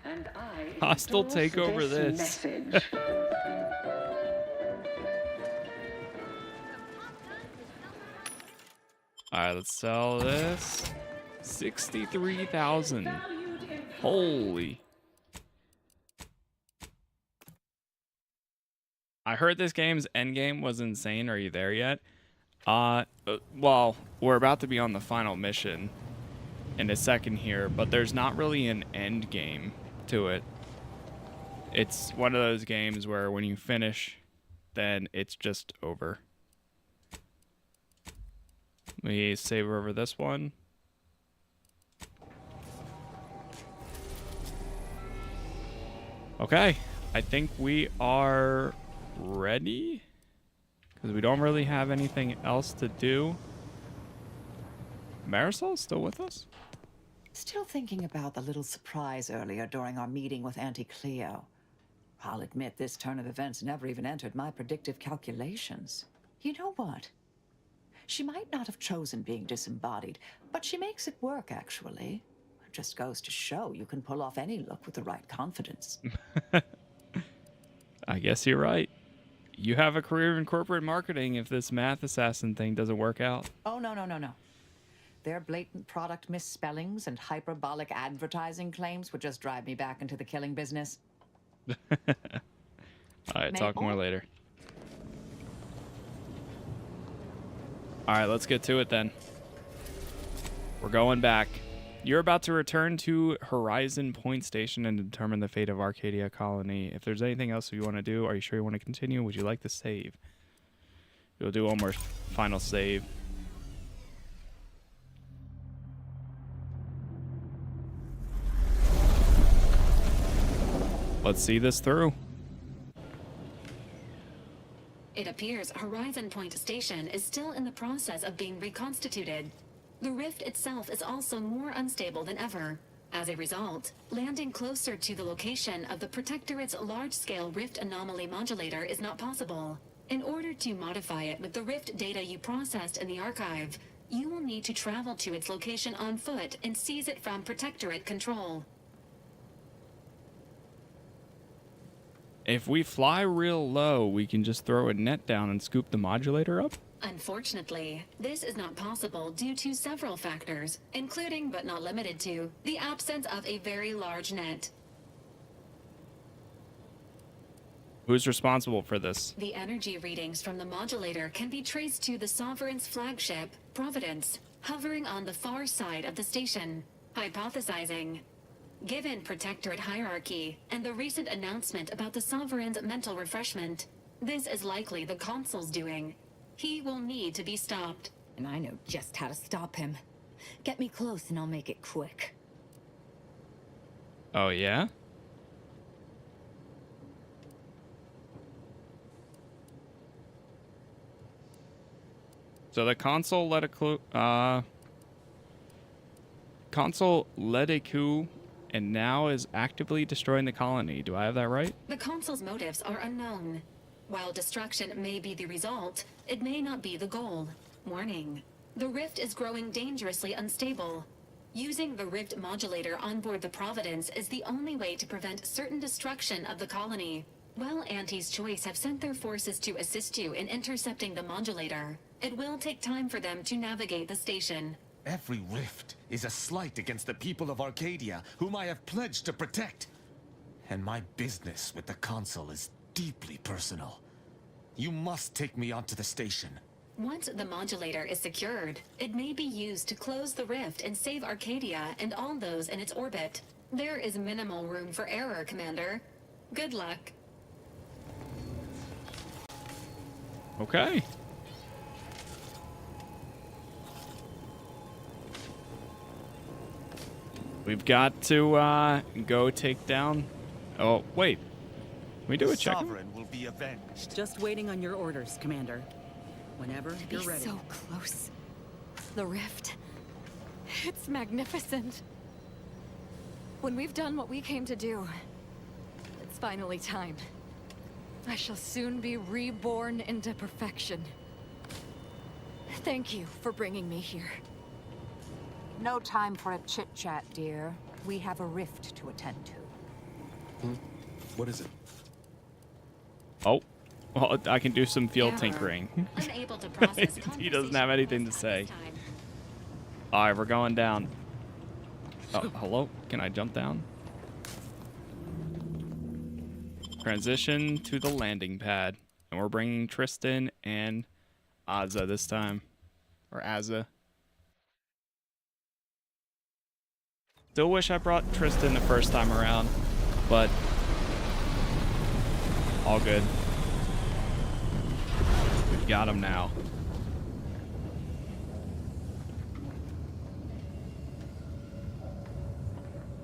And I Hostile endorse takeover this. message. All right, let's sell this. 63,000. Holy. I heard this game's endgame was insane. Are you there yet? Well, we're about to be on the final mission in a second here, but there's not really an end game to it. It's one of those games where when you finish, then it's just over. Let me save over this one. Okay, I think we are ready because we don't really have anything else to do. Marisol's still with us? Still thinking about the little surprise earlier during our meeting with Auntie Cleo. I'll admit this turn of events never even entered my predictive calculations. You know what? She might not have chosen being disembodied, but she makes it work, actually. It just goes to show you can pull off any look with the right confidence. I guess you're right. You have a career in corporate marketing if this math assassin thing doesn't work out. Oh, no. Their blatant product misspellings and hyperbolic advertising claims would just drive me back into the killing business. All right, talk more later. All right, let's get to it then. We're going back. You're about to return to Horizon Point Station and determine the fate of Arcadia Colony. If there's anything else you want to do, are you sure you want to continue? Would you like to save? We'll do one more final save. Let's see this through. It appears Horizon Point Station is still in the process of being reconstituted. The rift itself is also more unstable than ever. As a result, landing closer to the location of the Protectorate's large-scale rift anomaly modulator is not possible. In order to modify it with the rift data you processed in the archive, you will need to travel to its location on foot and seize it from Protectorate control. If we fly real low, we can just throw a net down and scoop the modulator up? Unfortunately, this is not possible due to several factors, including but not limited to the absence of a very large net. Who's responsible for this? The energy readings from the modulator can be traced to the Sovereign's flagship, Providence, hovering on the far side of the station. Hypothesizing. Given Protectorate hierarchy and the recent announcement about the Sovereign's mental refreshment, this is likely the Consul's doing. He will need to be stopped. And I know just how to stop him. Get me close and I'll make it quick. Oh, yeah? So the Consul led a coup and now is actively destroying the colony. Do I have that right? The Consul's motives are unknown. While destruction may be the result, it may not be the goal. Warning. The rift is growing dangerously unstable. Using the rift modulator on board the Providence is the only way to prevent certain destruction of the colony. While Auntie's Choice have sent their forces to assist you in intercepting the modulator, it will take time for them to navigate the station. Every rift is a slight against the people of Arcadia, whom I have pledged to protect. And my business with the Consul is deeply personal. You must take me onto the station. Once the modulator is secured, it may be used to close the rift and save Arcadia and all those in its orbit. There is minimal room for error, Commander. Good luck. Okay. We've got to go take down... Oh, wait. Can we do a check? Sovereign will be avenged. Just waiting on your orders, Commander. Whenever you're ready. So close. The rift. It's magnificent. When we've done what we came to do, it's finally time. I shall soon be reborn into perfection. Thank you for bringing me here. No time for a chit-chat, dear. We have a rift to attend to. What is it? Oh. Well, I can do some field Error. tinkering. Unable to process He doesn't have anything to say. Alright, we're going down. Oh, hello? Can I jump down? Transition to the landing pad. And we're bringing Tristan and Azza this time. Or Azza. Still wish I brought Tristan the first time around, but all good. We've got him now.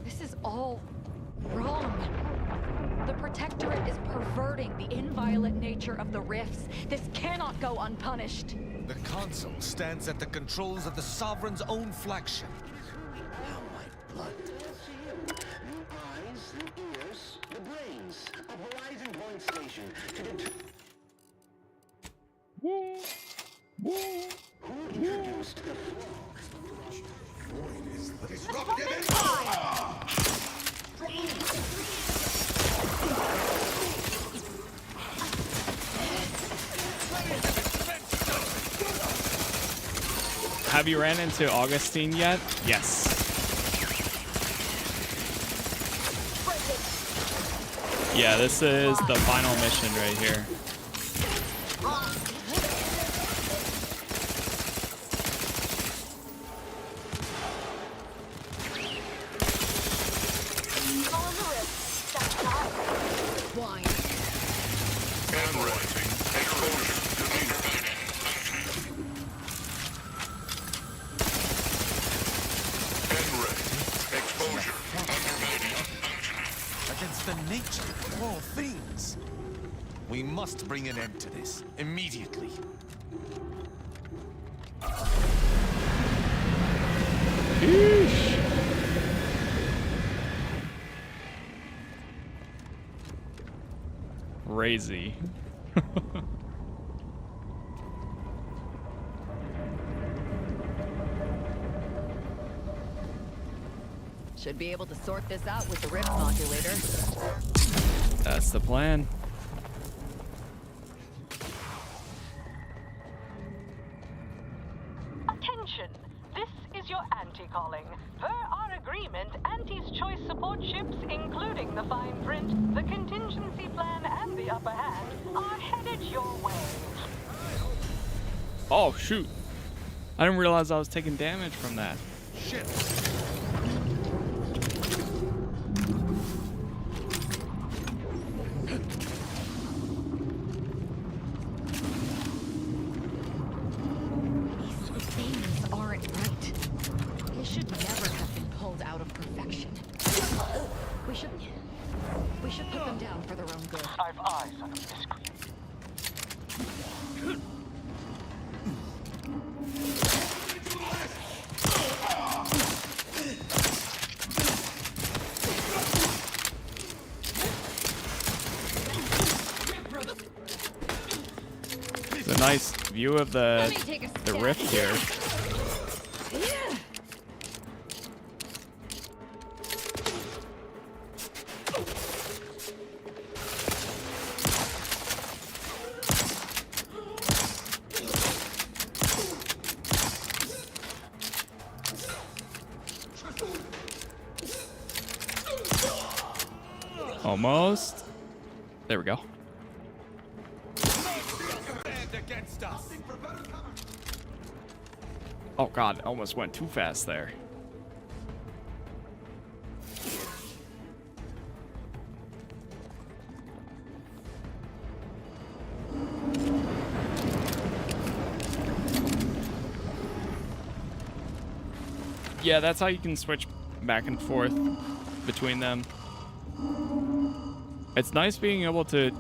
This is all wrong. The Protectorate is perverting the inviolate nature of the rifts. This cannot go unpunished. The Consul stands at the controls of the Sovereign's own flagship. How my blood. Eyes, the ears, the brains of Horizon Point Station to determine who introduced the flaw. Void is disrupted and Have you ran into Augustine yet? Yes. Yeah, this is the final mission right here. against the nature of all things. We must bring an end to this immediately. Yeesh. Crazy. Should be able to sort this out with the rift modulator. That's the plan. Attention! This is your Auntie calling. Per our agreement, Auntie's choice support ships, including the fine print, the contingency plan, and the upper hand, are headed your way. Oh, shoot. I didn't realize I was taking damage from that. Shit. These things aren't right. They should never have been pulled out of perfection. We should put them down for their own good. I've eyes on a miscreant. It's a nice view of the rift here. Almost. There we go. Oh god, almost went too fast there. Yeah, that's how you can switch back and forth between them. It's nice being able to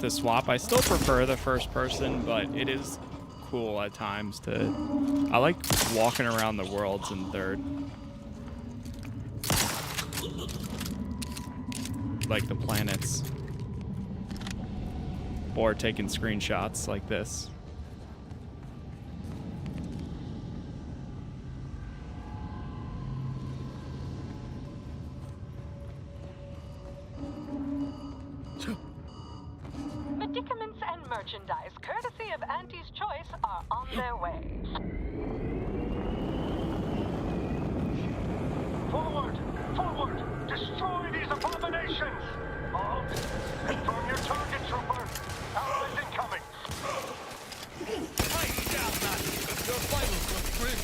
swap. I still prefer the first person, but it is cool at times to... I like walking around the worlds in third. Like the planets. Or taking screenshots like this. Medicaments and merchandise, courtesy of Auntie's Choice, are on their way. Forward! Forward! Destroy these abominations! Halt! Confirm your target, trooper! Allies incoming! Fight down, Nazi! Your vitals look grim,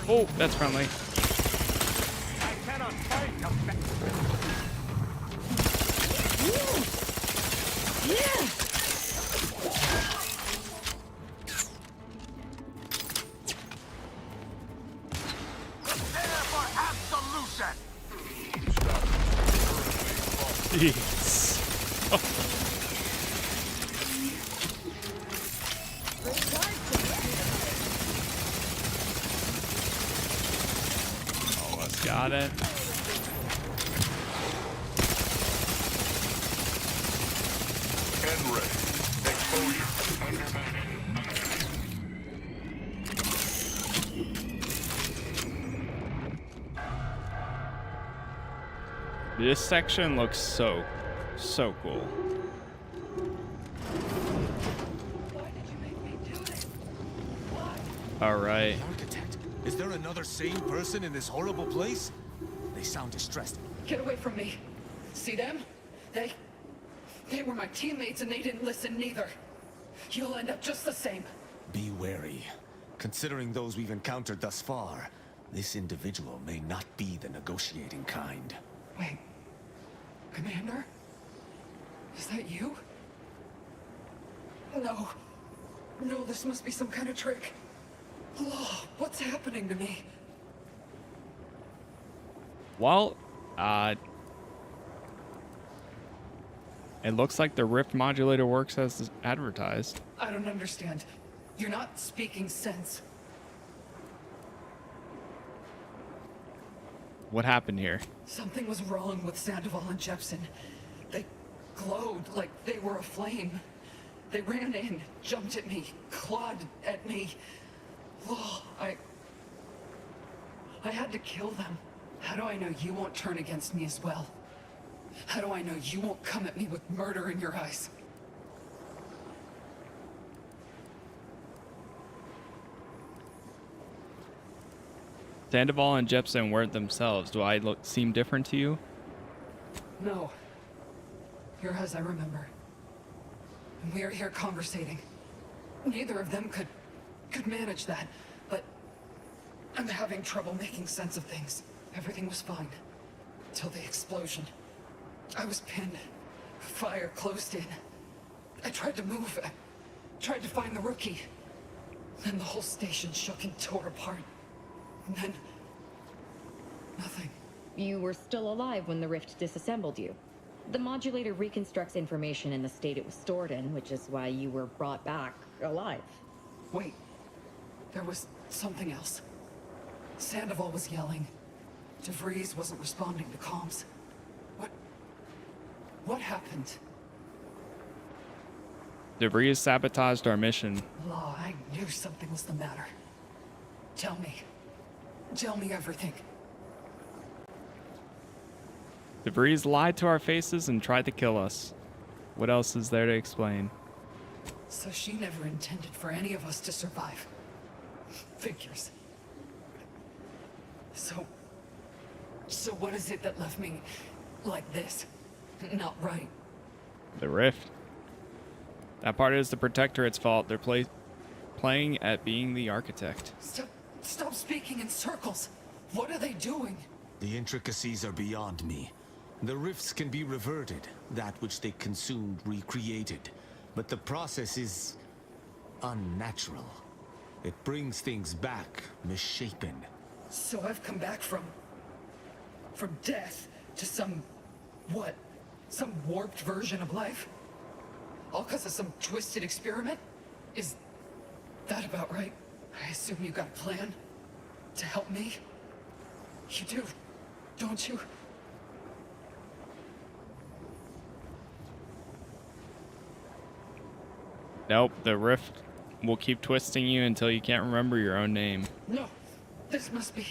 Oh, that's friendly. I cannot fight a Prepare for absolution! Jeez. Almost got it. and ready. Exposure. This section looks so cool. All right. Architect, is there another sane person in this horrible place? They sound distressed. Get away from me. See them? They were my teammates and they didn't listen neither. You'll end up just the same. Be wary. Considering those we've encountered thus far, this individual may not be the negotiating kind. Wait. Commander? Is that you? No. No, this must be some kind of trick. Oh, what's happening to me? Well, it looks like the Rift modulator works as advertised. I don't understand. You're not speaking sense. What happened here? Something was wrong with Sandoval and Jepson. They glowed like they were aflame. They ran in, jumped at me, clawed at me. Law, I had to kill them. How do I know you won't turn against me as well? How do I know you won't come at me with murder in your eyes? Sandoval and Jepson weren't themselves. Do I seem different to you? No. You're as I remember. And we are here conversating. Neither of them could manage that, but I'm having trouble making sense of things. Everything was fine. Till the explosion. I was pinned. Fire closed in. I tried to move. I tried to find the rookie. Then the whole station shook and tore apart. And then... nothing. You were still alive when the rift disassembled you. The modulator reconstructs information in the state it was stored in, which is why you were brought back alive. Wait. There was something else. Sandoval was yelling. DeVries wasn't responding to comms. What happened? DeVries sabotaged our mission. Law, I knew something was the matter. Tell me. Tell me everything. DeVries lied to our faces and tried to kill us. What else is there to explain? So she never intended for any of us to survive. Figures. So what is it that left me like this? Not right. The rift. That part is the Protectorate's fault. They're playing at being the architect. Stop speaking in circles. What are they doing? The intricacies are beyond me. The rifts can be reverted, that which they consumed recreated. But the process is unnatural. It brings things back, misshapen. So I've come back from death to some warped version of life? All because of some twisted experiment? Is that about right? I assume you got a plan to help me? You do, don't you? Nope, the rift will keep twisting you until you can't remember your own name. No, this must be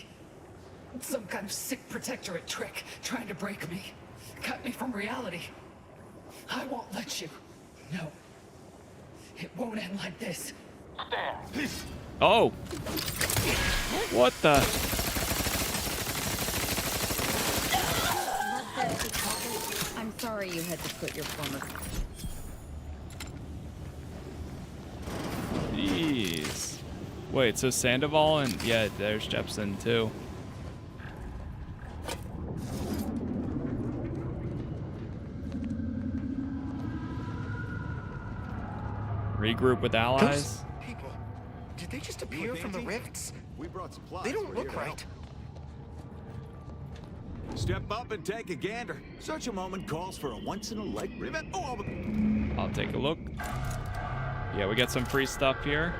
some kind of sick Protectorate trick trying to break me, cut me from reality. I won't let you. No, it won't end like this. There. Oh! What the? I'm sorry you had to put your former... Jeez. Wait, so Sandoval and... yeah, there's Jepson too. Regroup with allies? Those people, did they just appear from the rifts? We brought supplies. They don't look right. Step up and take a gander. Such a moment calls for a once-in-a-lifetime. Oh, I'll take a look. Yeah, we got some free stuff here.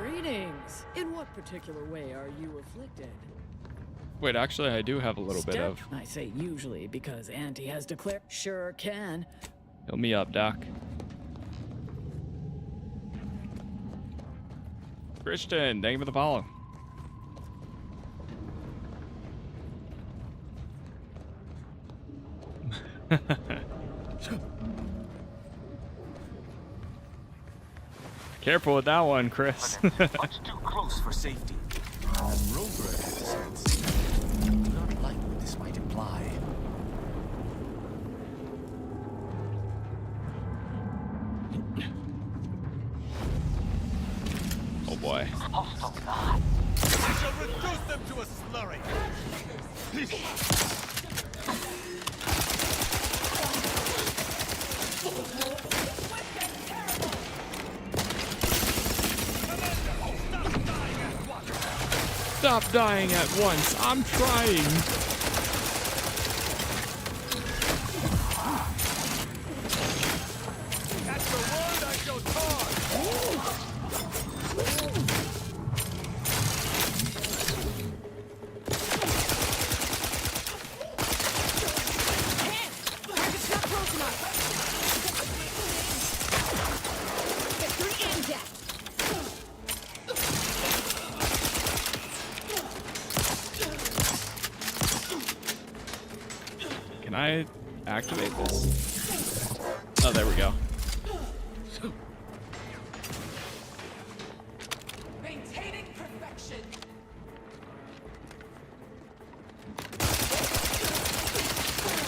Greetings. In what particular way are you afflicted? Wait, actually, I do have a little bit of... I say usually because Auntie has declared... Sure can. Heal me up, Doc. Christian, thank you for the follow. Careful with that one, Chris. Much too close for safety. Rover has sense. I do not like what this might imply. Oh boy. I shall reduce them to a slurry. Stop dying at once. I'm trying. That's the word I shall taunt. Target's not close enough. Get 3 in. Can I activate this? Oh, there we go. Maintaining perfection.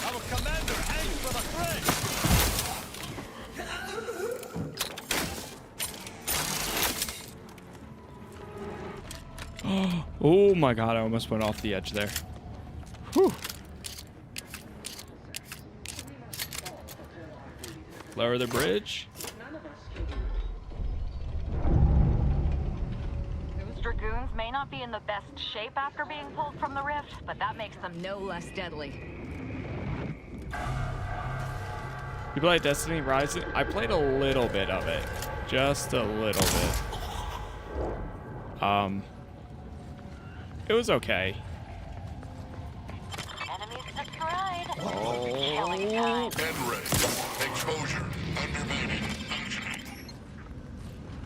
Our commander hangs for the thread. Oh my god, I almost went off the edge there. Whew. Lower the bridge. Those dragoons may not be in the best shape after being pulled from the rift, but that makes them no less deadly. You play Destiny Rising? I played a little bit of it. Just a little bit. It was okay. Enemies destroyed. Oh. Killing time. Exposure. Undermining.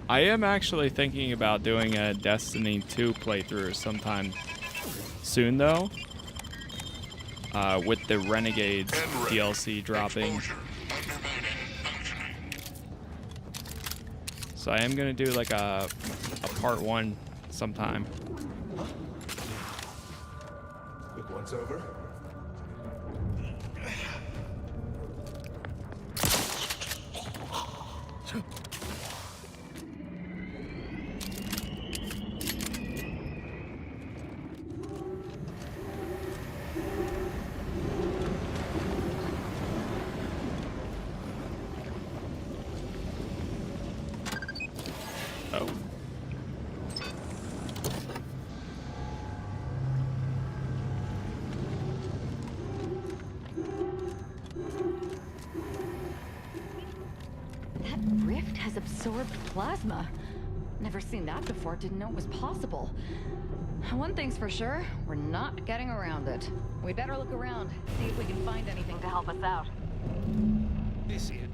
I am actually thinking about doing a Destiny 2 playthrough sometime soon, though. With the Renegades DLC dropping. So I am going to do like a part 1 sometime. Look what's over. Oh. That rift has absorbed plasma. Never seen that before, didn't know it was possible. One thing's for sure, we're not getting around it. We better look around, see if we can find anything to help us out. You see it?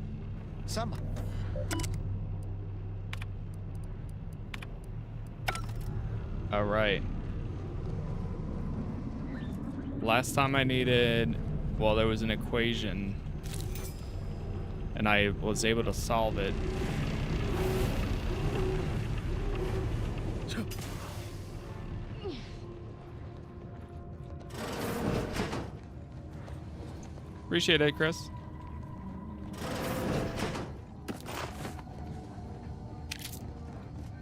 Some. All right. Last time I needed, well, there was an equation, and I was able to solve it. Appreciate it, Chris.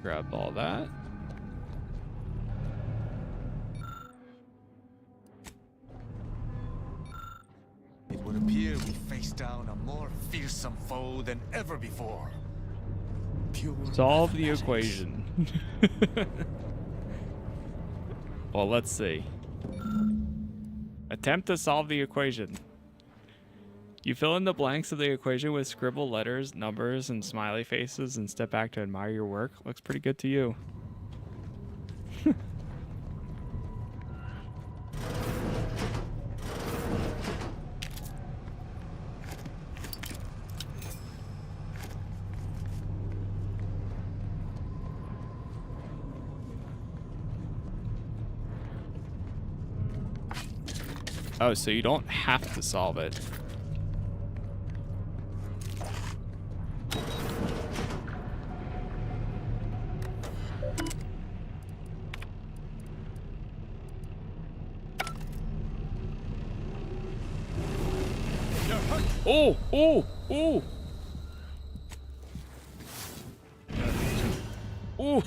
Grab all that. It would appear we face down a more fearsome foe than ever before. Pure Solve the mathematics. equation. Well, let's see. Attempt to solve the equation. You fill in the blanks of the equation with scribbled letters, numbers, and smiley faces and step back to admire your work. Looks pretty good to you. Oh, so you don't have to solve it. Oh, oh, oh. Oh.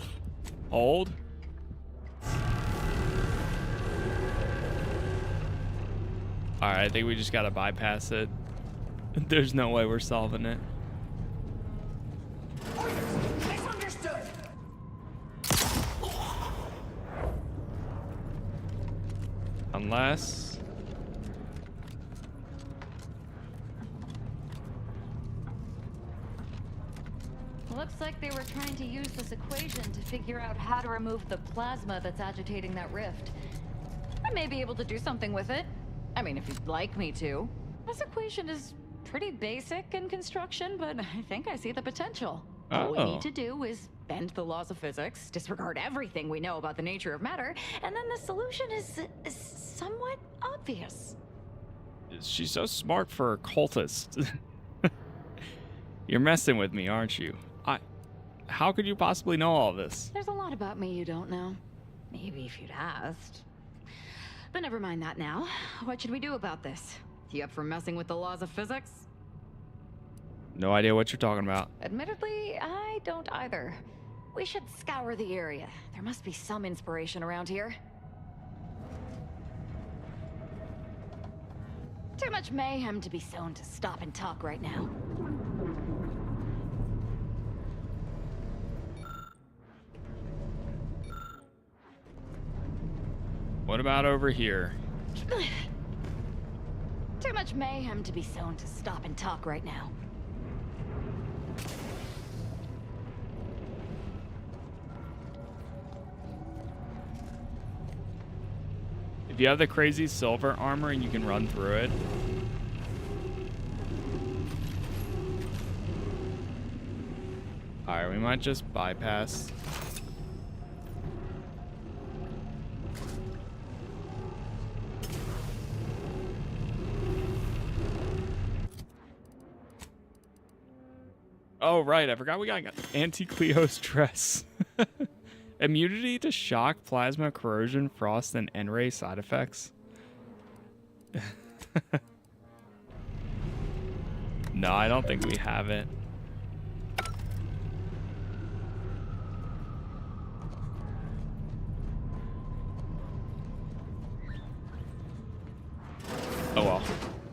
Hold. Alright, I think we just gotta bypass it. There's no way we're solving it. Misunderstood. Unless... Looks like they were trying to use this equation to figure out how to remove the plasma that's agitating that rift. I may be able to do something with it. I mean, if you'd like me to. This equation is pretty basic in construction, but I think I see the potential. All we Oh. need to do is bend the laws of physics, disregard everything we know about the nature of matter, and then the solution is somewhat obvious. She's so smart for a cultist. You're messing with me, aren't you? How could you possibly know all this? There's a lot about me you don't know. Maybe if you'd asked. But never mind that now. What should we do about this? You up for messing with the laws of physics? No idea what you're talking about. Admittedly, I don't either. We should scour the area. There must be some inspiration around here. Too much mayhem to be sown to stop and talk right now. What about over here? Too much mayhem to be sown to stop and talk right now. If you have the crazy silver armor and you can run through it. Alright, we might just bypass. Oh, right. I forgot we got Auntie Cleo's dress. Immunity to shock, plasma, corrosion, frost, and N-ray side effects. No, I don't think we have it. Oh well.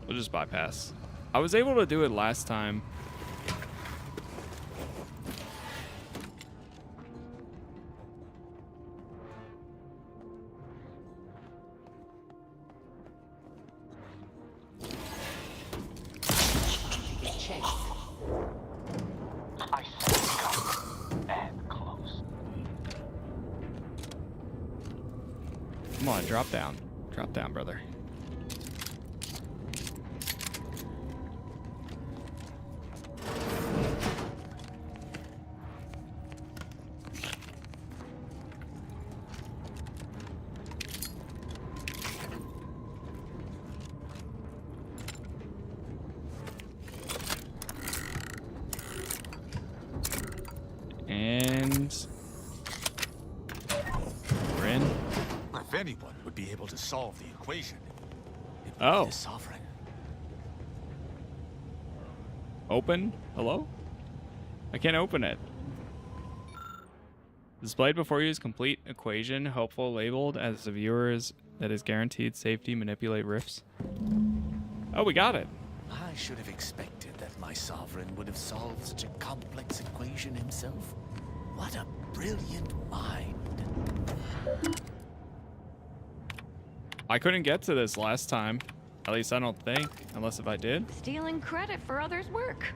We'll just bypass. I was able to do it last time. Come on, drop down. Drop down, brother. And we're in. If anyone would be able to solve the equation, it would Oh. be the Sovereign. Open? Hello? I can't open it. Displayed before you is complete equation, helpful labeled as the viewer is that is guaranteed safety, manipulate rifts. Oh, we got it. I should have expected that my Sovereign would have solved such a complex equation himself. What a brilliant mind. I couldn't get to this last time. At least I don't think, unless if I did. Stealing credit for others' work.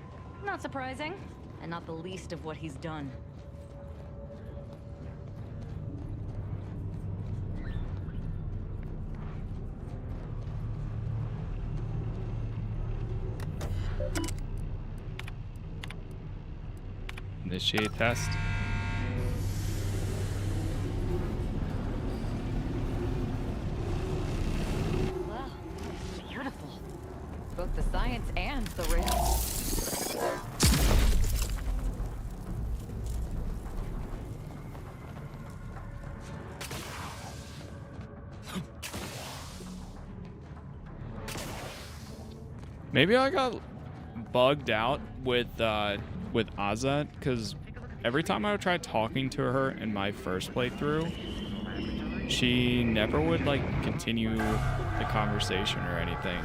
Not surprising, and not the least of what he's done. Initiate test. Wow, beautiful. Both the science and the risk. Maybe I got bugged out with Azat, because every time I would try talking to her in my first playthrough, she never would like continue the conversation or anything.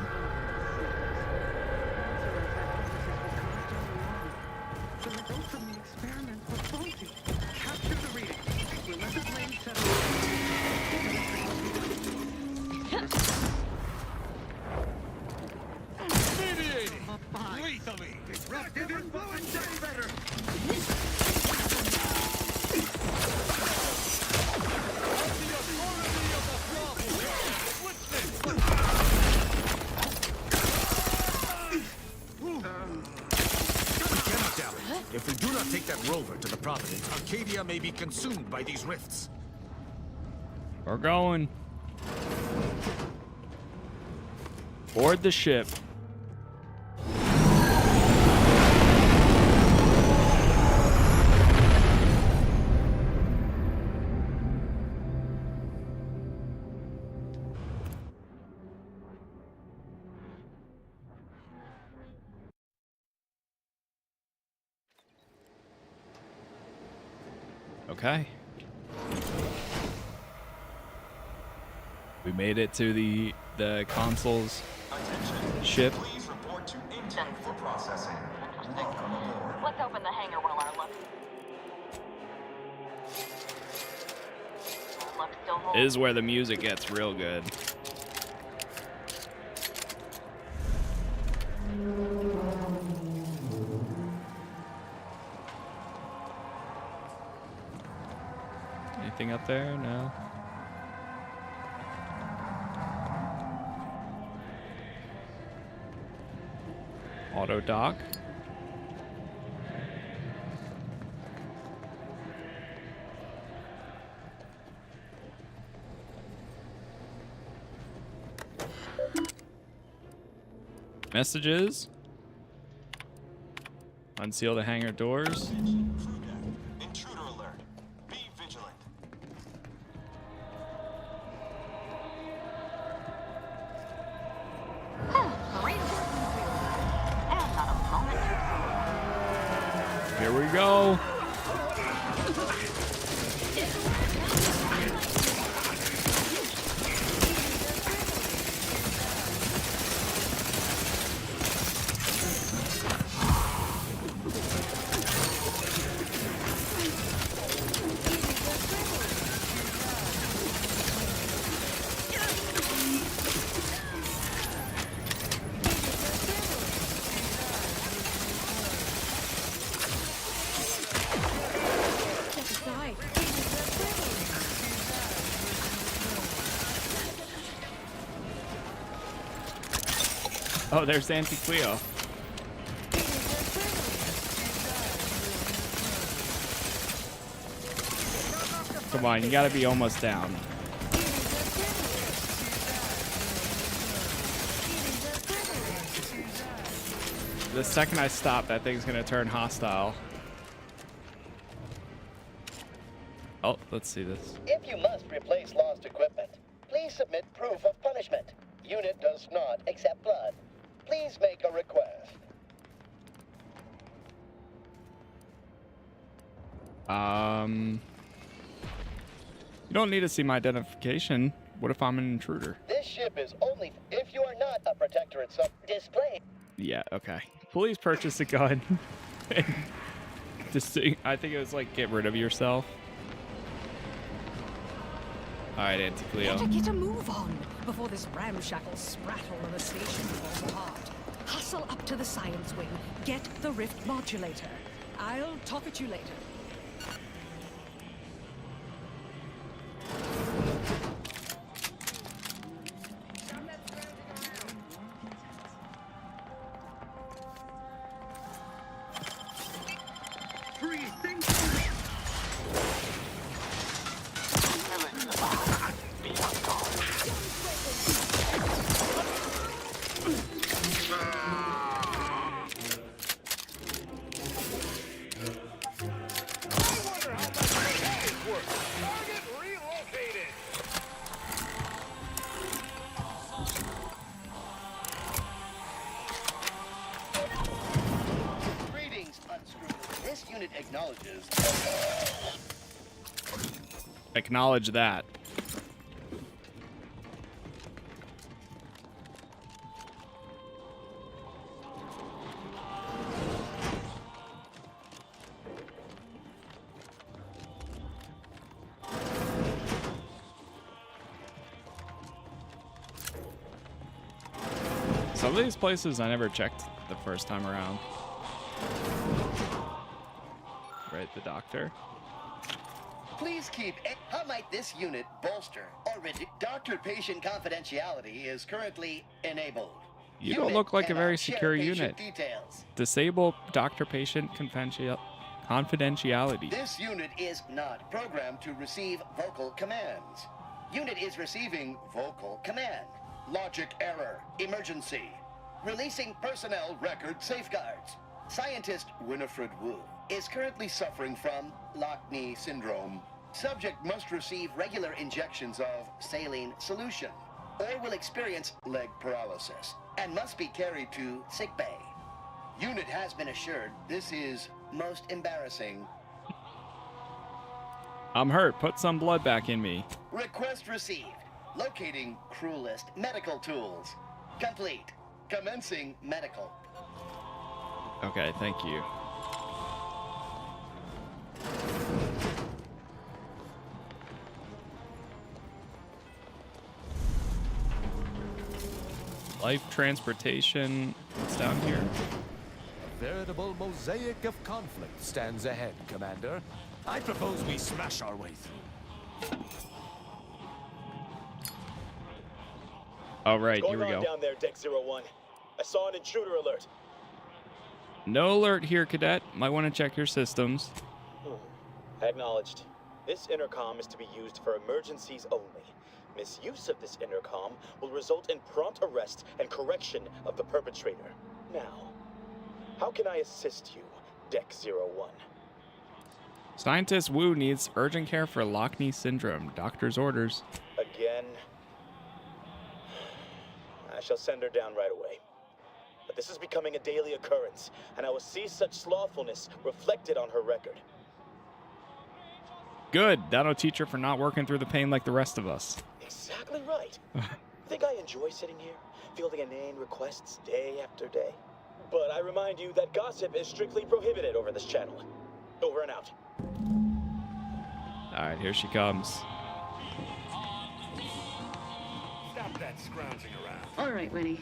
If we do not take that rover to the Providence, Arcadia may be consumed by these rifts. We're going. Board the ship. Okay. We made it to the console's ship. Please report to intake for processing. Welcome aboard. Let's open the hangar while our luck still holds. This is where the music gets real good. Anything up there? No. Auto dock. Messages. Unseal the hangar doors. Intruder alert. Be vigilant. Here we go. Oh, there's Auntie Cleo. Come on, you gotta be almost down. The second I stop, that thing's gonna turn hostile. Oh, let's see this. If you must replace lost equipment, please submit proof of punishment. Unit does not accept blood. Please make a request. You don't need to see my identification. What if I'm an intruder? This ship is only if you are not a protectorate sub display. Yeah, okay. Please purchase a gun. Just I think it was like get rid of yourself. Alright, Auntie Cleo. Better get a move on before this ramshackle sprattle of a station falls apart. Hustle up to the science wing. Get the rift modulator. I'll talk at you later. Acknowledge that. Some of these places I never checked the first time around. Right, the doctor. Please keep. How might this unit bolster already? Doctor-patient confidentiality is currently enabled. You don't look like a very secure unit. Details. Disable doctor-patient confidentiality. This unit is not programmed to receive vocal commands. Unit is receiving vocal command. Logic error. Emergency. Releasing personnel record safeguards. Scientist Winifred Wu is currently suffering from Lockney syndrome. Subject must receive regular injections of saline solution, or will experience leg paralysis, and must be carried to sickbay. Unit has been assured this is most embarrassing. I'm hurt. Put some blood back in me. Request received. Locating crew list medical tools. Complete. Commencing medical. Okay, thank you. Life transportation. What's down here? A veritable mosaic of conflict stands ahead, Commander. I propose we smash our way through. All right, What's here we going on go. down there, Deck 01? I saw an intruder alert. No alert here, Cadet. Might want to check your systems. Acknowledged. This intercom is to be used for emergencies only. Misuse of this intercom will result in prompt arrest and correction of the perpetrator. Now, how can I assist you, Deck 01? Scientist Wu needs urgent care for Lockney syndrome. Doctor's orders. Again? I shall send her down right away. But this is becoming a daily occurrence, and I will see such slothfulness reflected on her record. Good. That'll teach her for not working through the pain like the rest of us. Exactly right. Think I enjoy sitting here, fielding inane requests day after day? But I remind you that gossip is strictly prohibited over this channel. Over and out. All right, here she comes. Stop that scrounging around. All right, Winnie.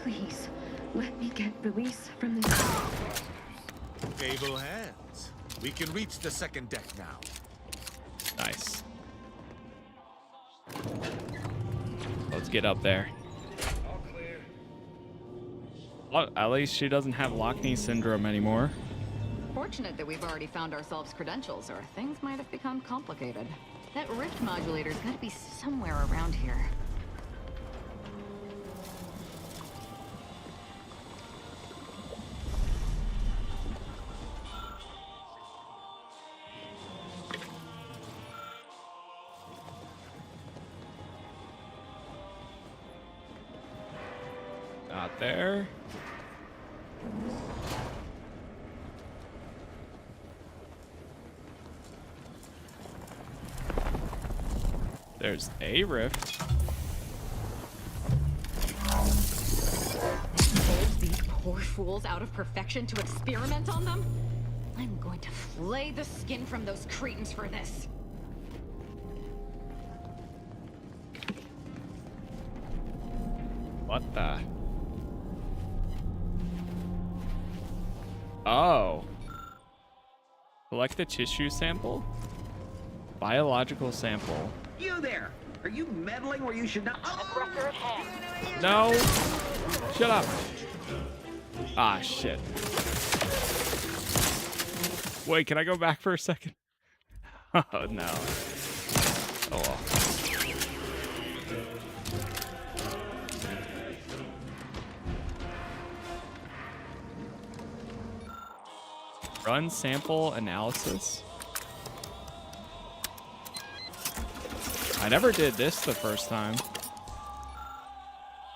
Please, let me get release from this. Able hands. We can reach the second deck now. Nice. Let's get up there. All clear. Well, at least she doesn't have Lockney syndrome anymore. Fortunate that we've already found ourselves credentials, or things might have become complicated. That rift modulator's gotta be somewhere around here. Not there. There's a rift. Hold these poor fools out of perfection to experiment on them? I'm going to flay the skin from those cretins for this. What the? Oh. Collect the tissue sample? Biological sample. You there! Are you meddling where you should not? Aggressor at hand. No! Shut up! Ah, shit. Wait, can I go back for a second? Oh, no. Oh, well. Run sample analysis? I never did this the first time.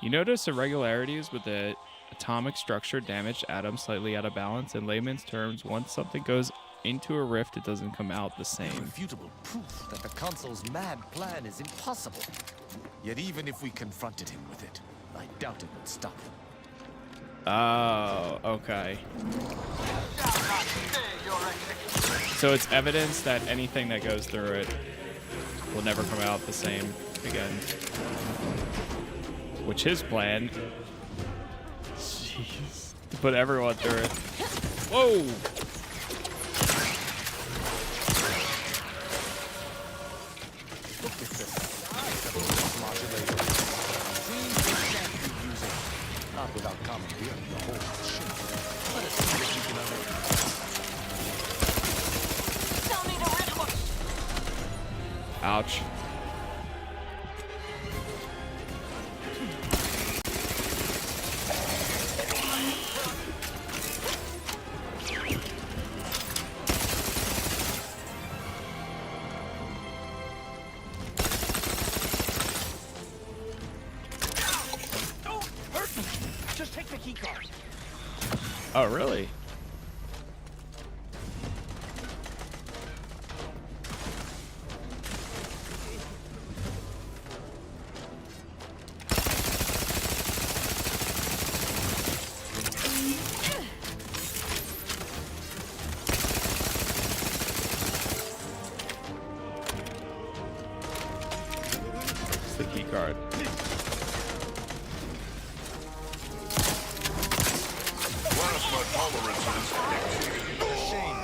You notice irregularities with the atomic structure, damaged atoms slightly out of balance. In layman's terms, once something goes into a rift, it doesn't come out the same. Irrefutable proof that the consul's mad plan is impossible. Yet even if we confronted him with it, I doubt it would stop him. Oh, okay. So it's evidence that anything that goes through it will never come out the same again. Which his plan, jeez, to put everyone through it. Whoa! Look at the size of this modulator. Seems we can't be using, not without commandeering the whole ship. Let us see what we can unearth. Tell me the ritual. Ouch. Take the key card. Oh, really? It's the key card. Shame.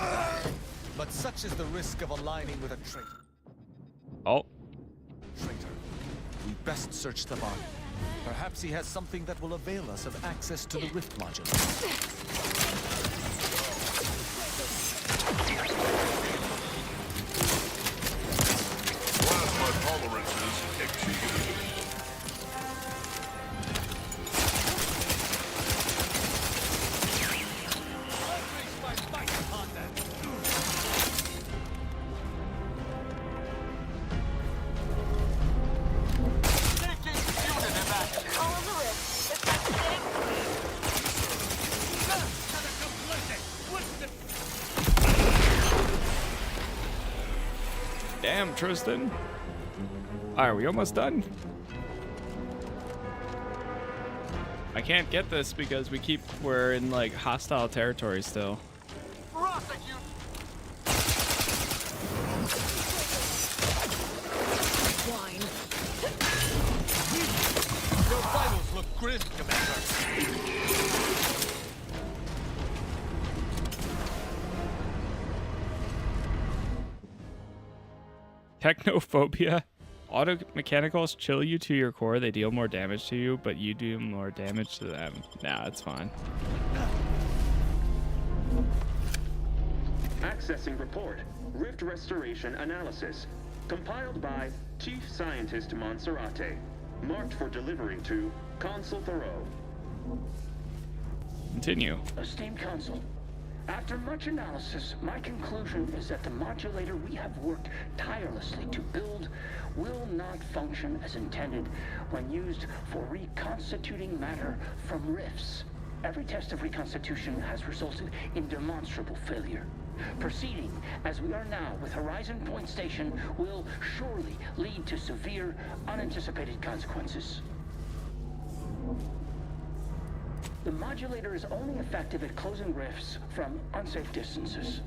But such is the risk of aligning with a traitor. Oh. Traitor. We best search the body. Perhaps he has something that will avail us of access to the rift module. Damn, Tristan. Are we almost done? I can't get this because we're in like hostile territory still. Swine. Your vitals look grim, Commander. Technophobia. Auto mechanicals chill you to your core. They deal more damage to you, but you do more damage to them. Nah, it's fine. Accessing report. Rift restoration analysis. Compiled by Chief Scientist Monserrate. Marked for delivery to Consul Thoreau. Continue. Esteemed Consul, after much analysis, my conclusion is that the modulator we have worked tirelessly to build will not function as intended when used for reconstituting matter from rifts. Every test of reconstitution has resulted in demonstrable failure. Proceeding as we are now with Horizon Point Station will surely lead to severe, unanticipated consequences. The modulator is only effective at closing rifts from unsafe distances.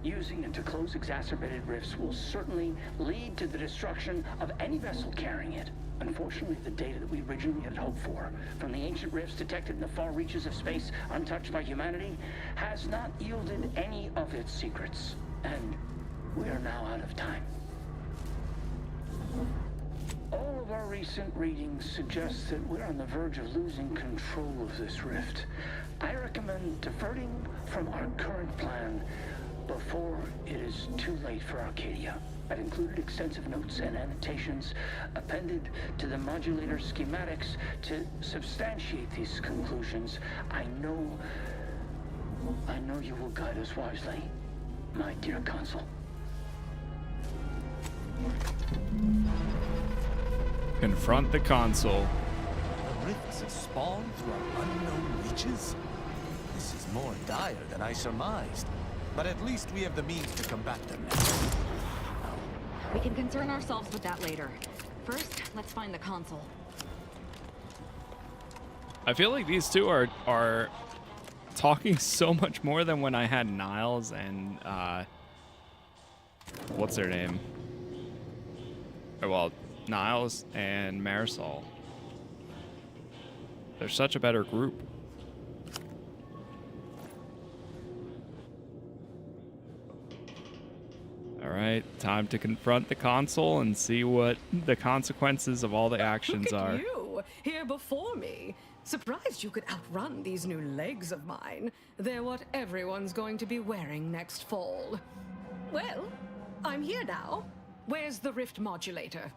Using it to close exacerbated rifts will certainly lead to the destruction of any vessel carrying it. Unfortunately, the data that we originally had hoped for from the ancient rifts detected in the far reaches of space untouched by humanity has not yielded any of its secrets. And we are now out of time. All of our recent readings suggest that we're on the verge of losing control of this rift. I recommend diverting from our current plan before it is too late for Arcadia. I've included extensive notes and annotations appended to the modulator schematics to substantiate these conclusions. I know you will guide us wisely, my dear Consul. Confront the console. The rifts have spawned through our unknown reaches? This is more dire than I surmised. But at least we have the means to combat them now. We can concern ourselves with that later. First, let's find the console. I feel like these two are talking so much more than when I had Niles and what's their name? Or, well, Niles and Marisol. They're such a better group. Alright, time to confront the console and see what the consequences of all the actions Look at are. you, here before me. Surprised you could outrun these new legs of mine. They're what everyone's going to be wearing next fall. Well, I'm here now. Where's the rift modulator?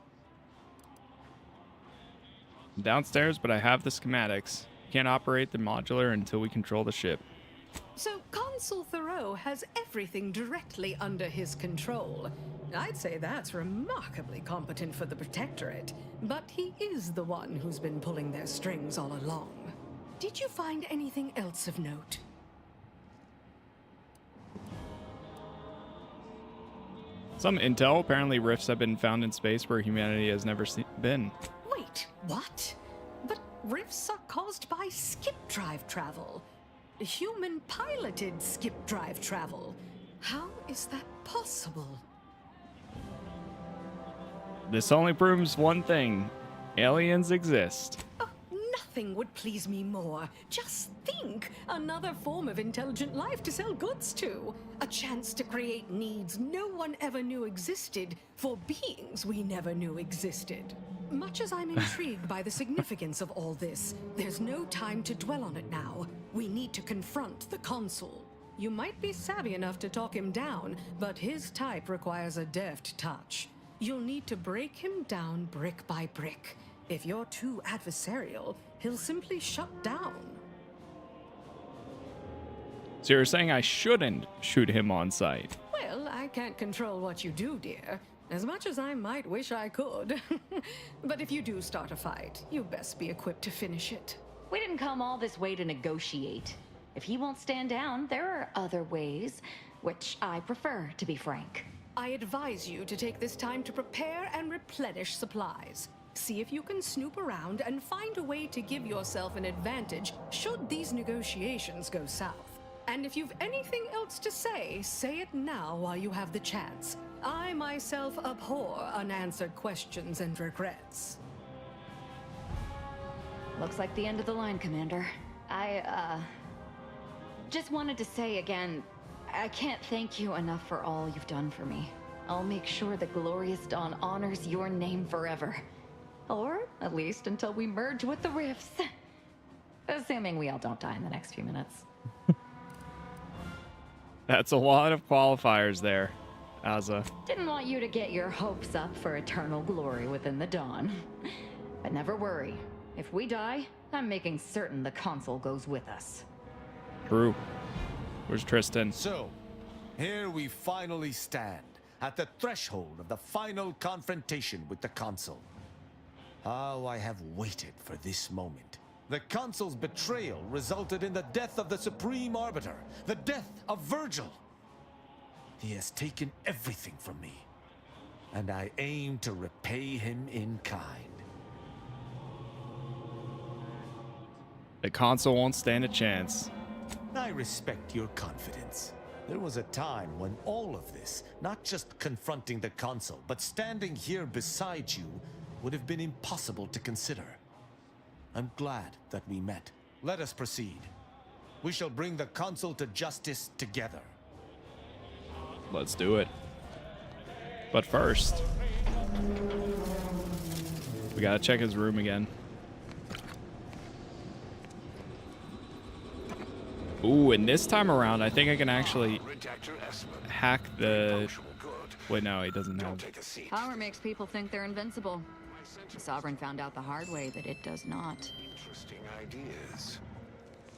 I'm downstairs, but I have the schematics. Can't operate the modular until we control the ship. So Consul Thoreau has everything directly under his control. I'd say that's remarkably competent for the Protectorate, but he is the one who's been pulling their strings all along. Did you find anything else of note? Some intel. Apparently rifts have been found in space where humanity has never been. Wait, what? But rifts are caused by skip drive travel. Human-piloted skip drive travel. How is that possible? This only proves one thing. Aliens exist. Nothing would please me more. Just think, another form of intelligent life to sell goods to. A chance to create needs no one ever knew existed for beings we never knew existed. Much as I'm intrigued by the significance of all this, there's no time to dwell on it now. We need to confront the consul. You might be savvy enough to talk him down, but his type requires a deft touch. You'll need to break him down brick by brick. If you're too adversarial, he'll simply shut down. So you're saying I shouldn't shoot him on sight? Well, I can't control what you do, dear. As much as I might wish I could. But if you do start a fight, you best be equipped to finish it. We didn't come all this way to negotiate. If he won't stand down, there are other ways, which I prefer, to be frank. I advise you to take this time to prepare and replenish supplies. See if you can snoop around and find a way to give yourself an advantage should these negotiations go south. And if you've anything else to say, say it now while you have the chance. I myself abhor unanswered questions and regrets. Looks like the end of the line, Commander. I just wanted to say again, I can't thank you enough for all you've done for me. I'll make sure the Glorious Dawn honors your name forever. Or, at least, until we merge with the Rifts. Assuming we all don't die in the next few minutes. That's a lot of qualifiers there, Asa. Didn't want you to get your hopes up for eternal glory within the dawn. But never worry. If we die, I'm making certain the consul goes with us. True. Where's Tristan? So, here we finally stand, at the threshold of the final confrontation with the consul. How I have waited for this moment. The consul's betrayal resulted in the death of the Supreme Arbiter, the death of Virgil. He has taken everything from me, and I aim to repay him in kind. The consul won't stand a chance. I respect your confidence. There was a time when all of this, not just confronting the consul, but standing here beside you, would have been impossible to consider. I'm glad that we met. Let us proceed. We shall bring the consul to justice together. Let's do it. But first, we gotta check his room again. Ooh, and this time around, I think I can actually hack the... Wait, no, he doesn't have... Power makes people think they're invincible. The Sovereign found out the hard way that it does not. Interesting ideas.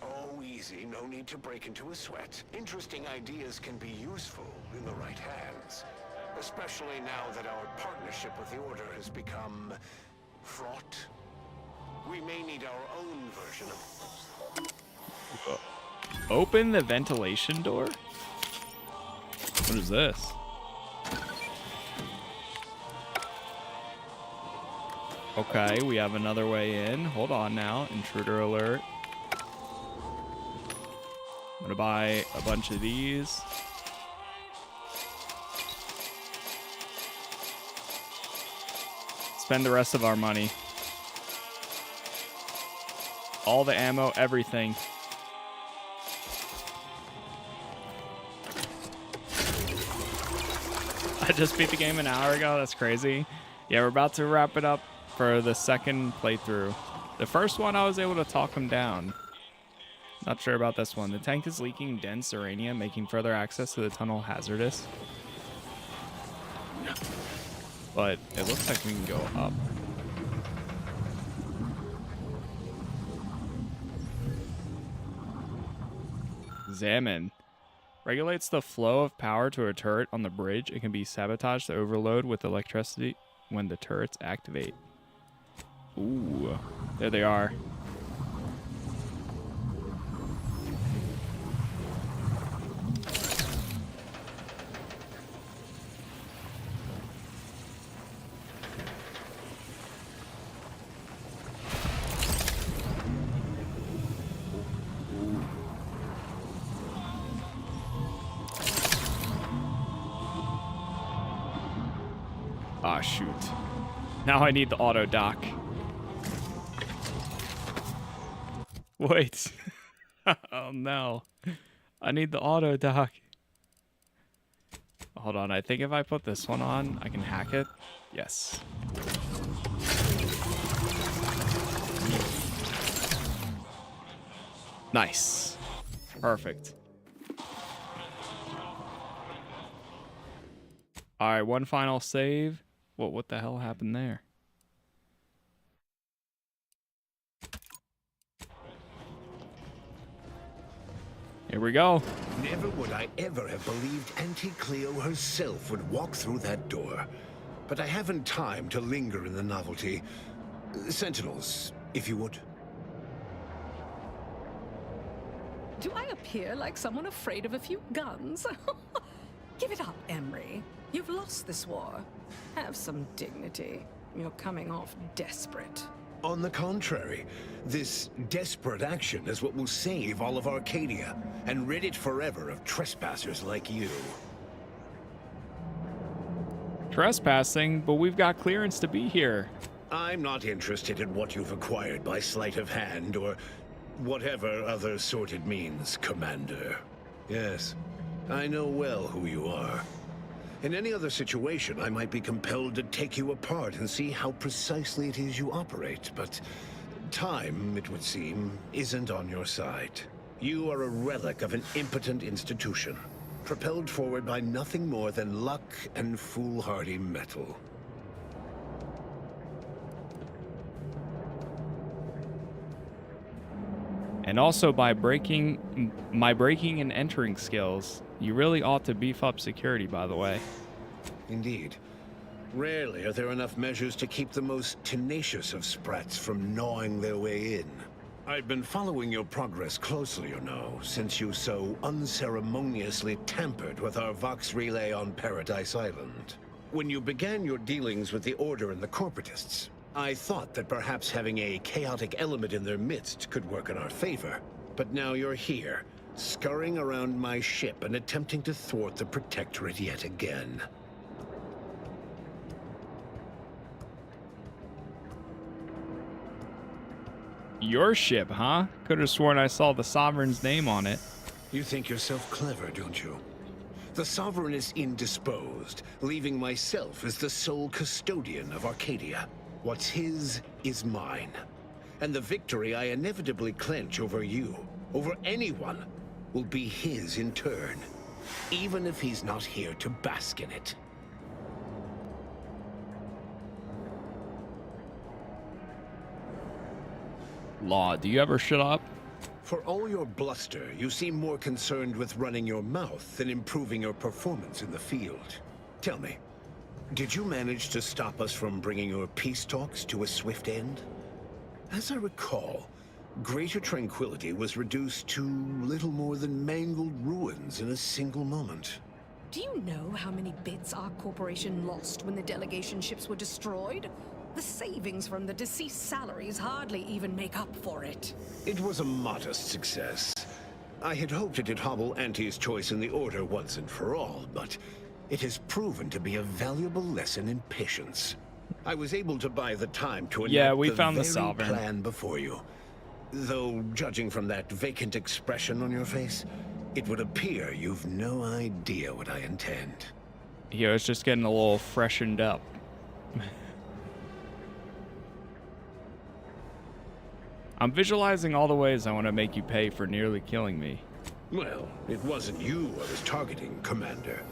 Oh, easy. No need to break into a sweat. Interesting ideas can be useful in the right hands. Especially now that our partnership with the Order has become... fraught. We may need our own version of... Open the ventilation door? What is this? Okay, we have another way in. Hold on now. Intruder alert. I'm gonna buy a bunch of these. Spend the rest of our money. All the ammo, everything. I just beat the game an hour ago. That's crazy. Yeah, we're about to wrap it up for the second playthrough. The first one, I was able to talk him down. Not sure about this one. The tank is leaking dense uranium, making further access to the tunnel hazardous. But it looks like we can go up. Examine. Regulates the flow of power to a turret on the bridge. It can be sabotaged to overload with electricity when the turrets activate. Ooh, there they are. Ah, shoot. Now I need the auto dock. Wait. Oh no. I need the auto dock. Hold on, I think if I put this one on, I can hack it. Yes. Nice. Perfect. Alright, one final save. What the hell happened there? Here we go. Never would I ever have believed Auntie Cleo herself would walk through that door. But I haven't time to linger in the novelty. Sentinels, if you would. Do I appear like someone afraid of a few guns? Give it up, Emery. You've lost this war. Have some dignity. You're coming off desperate. On the contrary, this desperate action is what will save all of Arcadia and rid it forever of trespassers like you. Trespassing, but we've got clearance to be here. I'm not interested in what you've acquired by sleight of hand or whatever other sordid means, Commander. Yes, I know well who you are. In any other situation, I might be compelled to take you apart and see how precisely it is you operate, but time, it would seem, isn't on your side. You are a relic of an impotent institution, propelled forward by nothing more than luck and foolhardy metal. And also by my breaking and entering skills. You really ought to beef up security, by the way. Indeed. Rarely are there enough measures to keep the most tenacious of sprats from gnawing their way in. I've been following your progress closely, you know, since you so unceremoniously tampered with our Vox relay on Paradise Island. When you began your dealings with the Order and the Corporatists, I thought that perhaps having a chaotic element in their midst could work in our favor. But now you're here, scurrying around my ship and attempting to thwart the Protectorate yet again. Your ship, huh? Could have sworn I saw the Sovereign's name on it. You think yourself clever, don't you? The Sovereign is indisposed, leaving myself as the sole custodian of Arcadia. What's his is mine. And the victory I inevitably clench over you, over anyone, will be his in turn, even if he's not here to bask in it. Law, do you ever shut up? For all your bluster, you seem more concerned with running your mouth than improving your performance in the field. Tell me, did you manage to stop us from bringing your peace talks to a swift end? As I recall, Greater Tranquility was reduced to little more than mangled ruins in a single moment. Do you know how many bits our corporation lost when the delegation ships were destroyed? The savings from the deceased salaries hardly even make up for it. It was a modest success. I had hoped it'd hobble Auntie's choice in the Order once and for all, but it has proven to be a valuable lesson in patience. I was able to buy the time to enact we found the very Sovereign plan before you. Though, judging from that vacant expression on your face, it would appear you've no idea what I intend. Yeah, it's just getting a little freshened up. I'm visualizing all the ways I want to make you pay for nearly killing me. Well, it wasn't you I was targeting, Commander.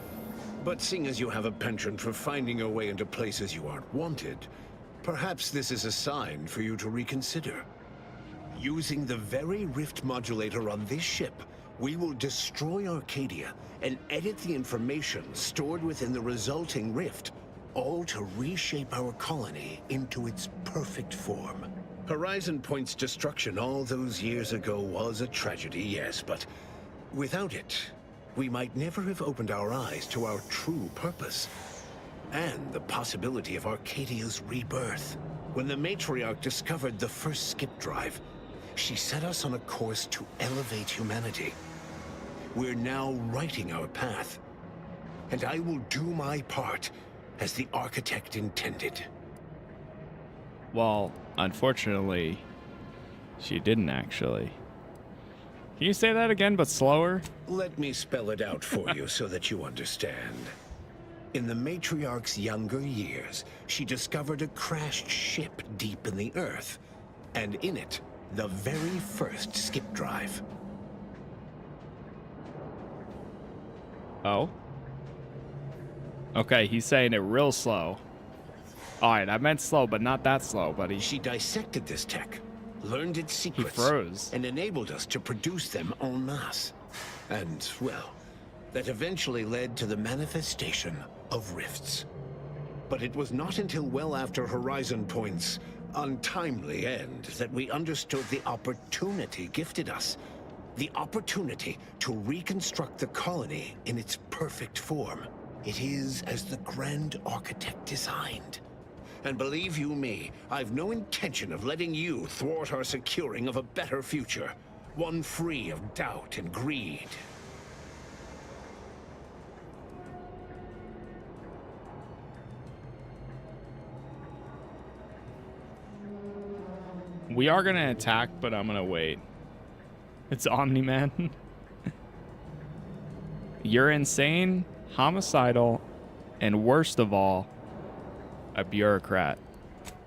But seeing as you have a penchant for finding your way into places you aren't wanted, perhaps this is a sign for you to reconsider. Using the very rift modulator on this ship, we will destroy Arcadia and edit the information stored within the resulting rift, all to reshape our colony into its perfect form. Horizon Point's destruction all those years ago was a tragedy, yes, but without it, we might never have opened our eyes to our true purpose and the possibility of Arcadia's rebirth. When the matriarch discovered the first skip drive, she set us on a course to elevate humanity. We're now writing our path, and I will do my part as the architect intended. Well, unfortunately, she didn't actually. Can you say that again, but slower? Let me spell it out for you so that you understand. In the matriarch's younger years, she discovered a crashed ship deep in the earth, and in it, the very first skip drive. Oh? Okay, he's saying it real slow. Alright, I meant slow, but not that slow, buddy. She dissected this tech, learned its secrets, He froze. and enabled us to produce them en masse. And, well, that eventually led to the manifestation of rifts. But it was not until well after Horizon Point's untimely end that we understood the opportunity gifted us. The opportunity to reconstruct the colony in its perfect form. It is as the Grand Architect designed. And believe you me, I've no intention of letting you thwart our securing of a better future. One free of doubt and greed. We are gonna attack, but I'm gonna wait. It's Omni-Man. You're insane, homicidal, and worst of all, a bureaucrat.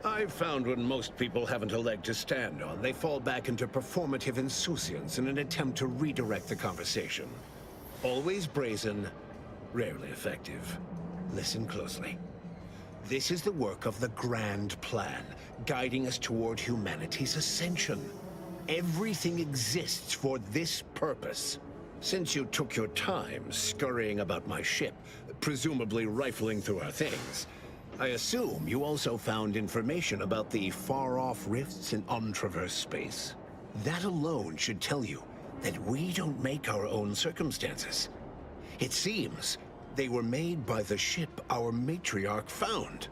I've found when most people haven't a leg to stand on, they fall back into performative insouciance in an attempt to redirect the conversation. Always brazen, rarely effective. Listen closely. This is the work of the Grand Plan, guiding us toward humanity's ascension. Everything exists for this purpose. Since you took your time scurrying about my ship, presumably rifling through our things, I assume you also found information about the far-off rifts in untraversed space. That alone should tell you that we don't make our own circumstances. It seems they were made by the ship our matriarch found.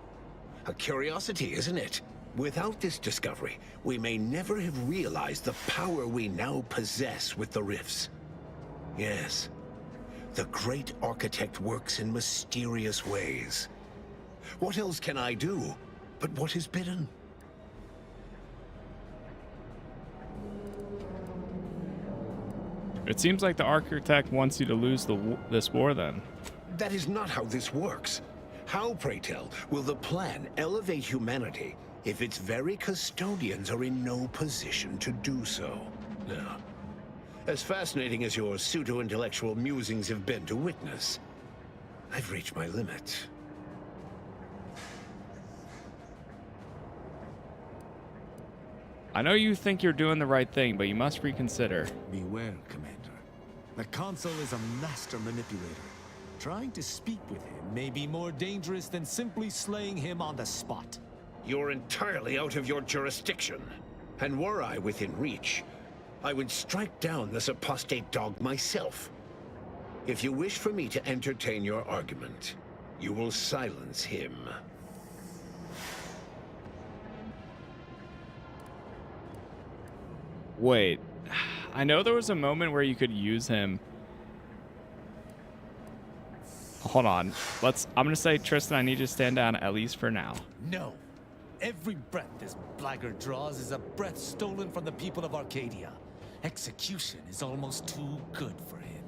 A curiosity, isn't it? Without this discovery, we may never have realized the power we now possess with the rifts. Yes, the great architect works in mysterious ways. What else can I do but what is bidden? It seems like the architect wants you to lose this war then. That is not how this works. How, pray tell, will the plan elevate humanity if its very custodians are in no position to do so? Now, as fascinating as your pseudo-intellectual musings have been to witness, I've reached my limit. I know you think you're doing the right thing, but you must reconsider. Beware, Commander. The Consul is a master manipulator. Trying to speak with him may be more dangerous than simply slaying him on the spot. You're entirely out of your jurisdiction. And were I within reach, I would strike down this apostate dog myself. If you wish for me to entertain your argument, you will silence him. Wait, I know there was a moment where you could use him. Hold on. I'm gonna say, Tristan, I need you to stand down at least for now. No. Every breath this blackguard draws is a breath stolen from the people of Arcadia. Execution is almost too good for him.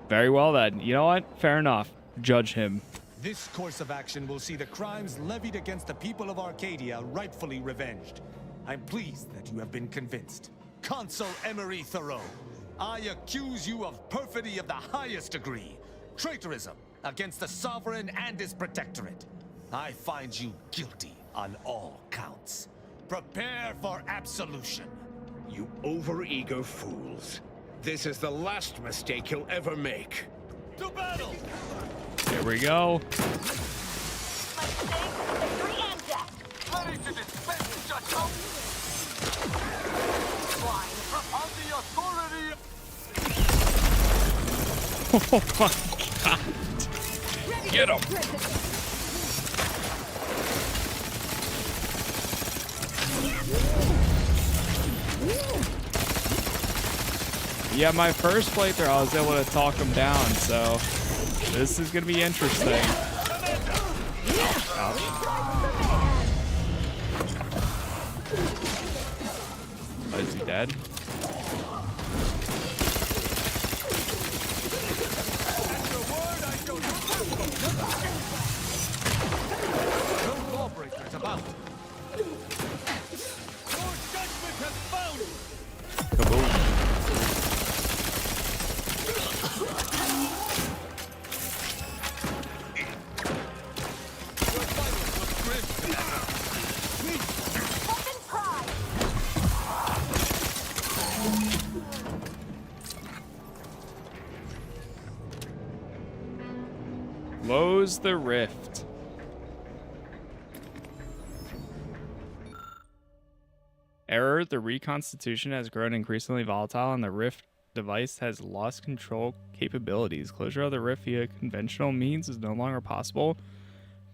Very well then. You know what? Fair enough. Judge him. This course of action will see the crimes levied against the people of Arcadia rightfully revenged. I'm pleased that you have been convinced. Consul Emery Thoreau, I accuse you of perfidy of the highest degree. Traitorism against the Sovereign and his Protectorate. I find you guilty on all counts. Prepare for absolution. You overeager fools. This is the last mistake you'll ever make. To battle! Here we go. Ready to dispense justice! On the authority Oh my god. Get him. Yeah, my first playthrough I was able to talk him down, so this is gonna be interesting. Oh, is he dead? No lawbreakers about. Your judgment has found. Kaboom. Close the rift. Error, the reconstitution has grown increasingly volatile and the rift device has lost control capabilities. Closure of the rift via conventional means is no longer possible.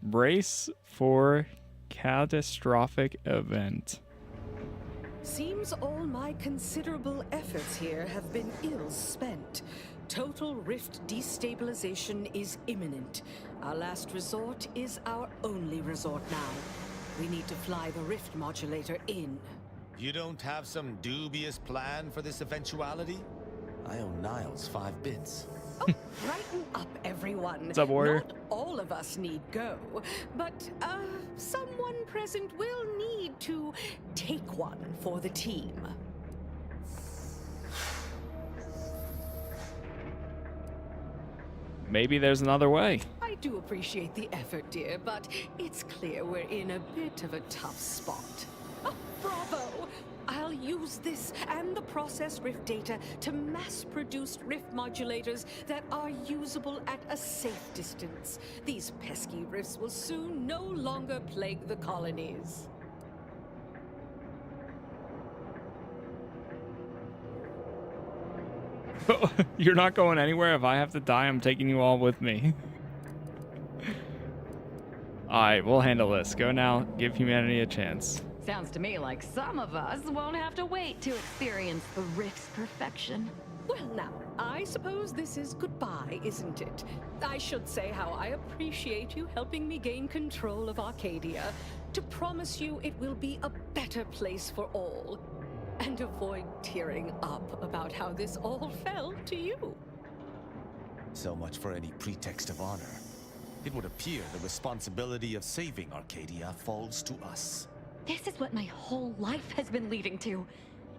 Brace for catastrophic event. Seems all my considerable efforts here have been ill spent. Total rift destabilization is imminent. Our last resort is our only resort now. We need to fly the rift modulator in. You don't have some dubious plan for this eventuality? I owe Niles 5 bits. Oh, brighten up, everyone. What's up, warrior? Not all of us need go, but someone present will need to take one for the team. Maybe there's another way. I do appreciate the effort, dear, but it's clear we're in a bit of a tough spot. Oh, bravo! I'll use this and the process rift data to mass-produce rift modulators that are usable at a safe distance. These pesky rifts will soon no longer plague the colonies. You're not going anywhere. If I have to die, I'm taking you all with me. Alright, we'll handle this. Go now. Give humanity a chance. Sounds to me like some of us won't have to wait to experience the rift's perfection. Well now, I suppose this is goodbye, isn't it? I should say how I appreciate you helping me gain control of Arcadia, to promise you it will be a better place for all. And avoid tearing up about how this all fell to you. So much for any pretext of honor. It would appear the responsibility of saving Arcadia falls to us. This is what my whole life has been leading to.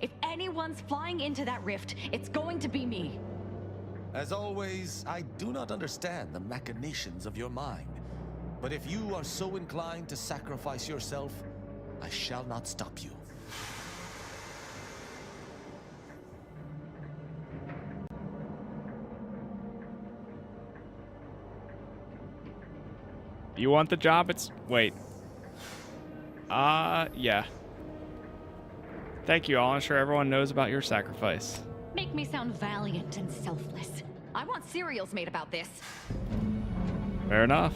If anyone's flying into that rift, it's going to be me. As always, I do not understand the machinations of your mind. But if you are so inclined to sacrifice yourself, I shall not stop you. You want the job? It's... Wait. Yeah. Thank you. I'll ensure everyone knows about your sacrifice. Make me sound valiant and selfless. I want cereals made about this. Fair enough.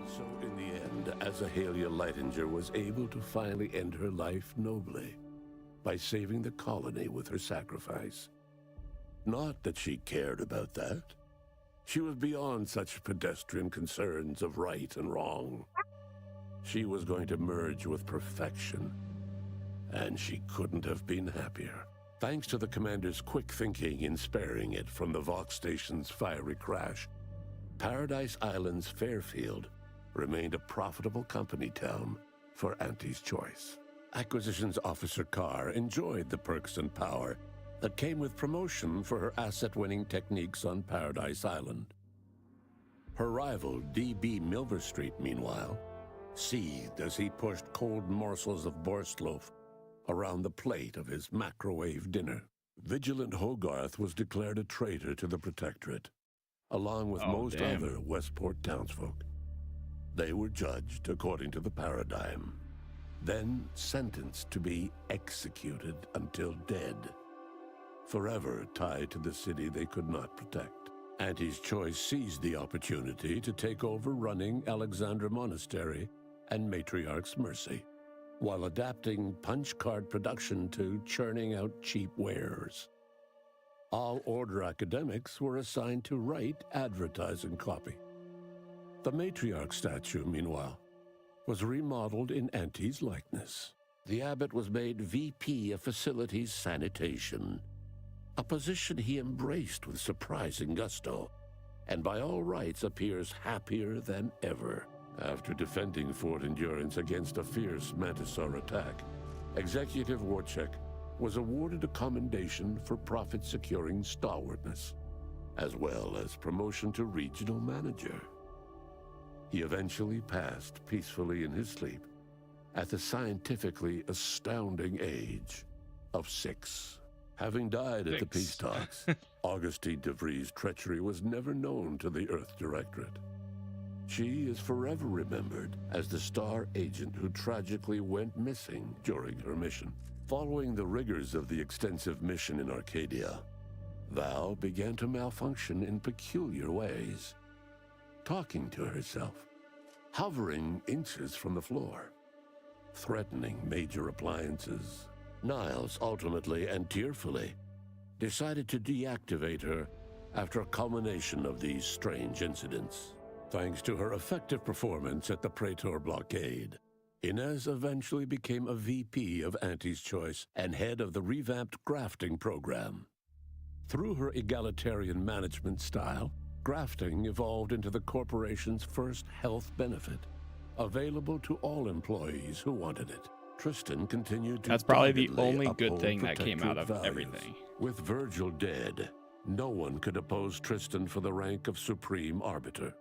So in the end, Azahalia Lightinger was able to finally end her life nobly by saving the colony with her sacrifice. Not that she cared about that. She was beyond such pedestrian concerns of right and wrong. She was going to merge with perfection, and she couldn't have been happier. Thanks to the commander's quick thinking in sparing it from the Vox station's fiery crash, Paradise Island's Fairfield remained a profitable company town for Auntie's choice. Acquisitions Officer Carr enjoyed the perks and power that came with promotion for her asset-winning techniques on Paradise Island. Her rival, D.B. Milverstreet, meanwhile, seethed as he pushed cold morsels of borsloaf around the plate of his macrowave dinner. Vigilant Hogarth was declared a traitor to the Protectorate, along with most other Westport townsfolk. They were judged according to the paradigm, then sentenced to be executed until dead, forever tied to the city they could not protect. Auntie's Choice seized the opportunity to take over running Alexandra Monastery and Matriarch's Mercy, while adapting punch card production to churning out cheap wares. All Order academics were assigned to write advertising copy. The Matriarch statue, meanwhile, was remodeled in Auntie's likeness. The abbot was made VP of Facilities Sanitation, a position he embraced with surprising gusto, and by all rights appears happier than ever. After defending Fort Endurance against a fierce Mantisaur attack, Executive Warchek was awarded a commendation for profit-securing stalwartness, as well as promotion to regional manager. He eventually passed peacefully in his sleep at the scientifically astounding age of 6. Having died at the peace talks, Augustine DeVries' treachery was never known to the Earth Directorate. She is forever remembered as the star agent who tragically went missing during her mission. Following the rigors of the extensive mission in Arcadia, Val began to malfunction in peculiar ways, talking to herself, hovering inches from the floor, threatening major appliances. Niles ultimately and tearfully decided to deactivate her after a culmination of these strange incidents. Thanks to her effective performance at the Praetor blockade, Inez eventually became a VP of Auntie's Choice and head of the revamped grafting program. Through her egalitarian management style, grafting evolved into the corporation's first health benefit, available to all employees who wanted it. Tristan continued to That's probably the doggedly only good uphold thing that came out of values. everything. With Virgil dead, no one could oppose Tristan for the rank of Supreme Arbiter.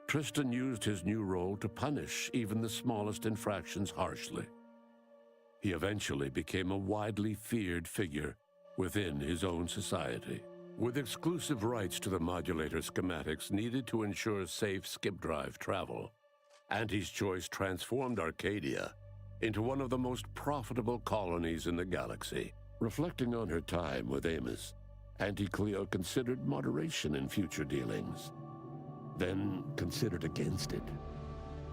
Tristan used his new role to punish even the smallest infractions harshly. He eventually became a widely feared figure within his own society. With exclusive rights to the modulator schematics needed to ensure safe skip drive travel, Auntie's Choice transformed Arcadia into one of the most profitable colonies in the galaxy. Reflecting on her time with Amos, Auntie Cleo considered moderation in future dealings, then considered against it.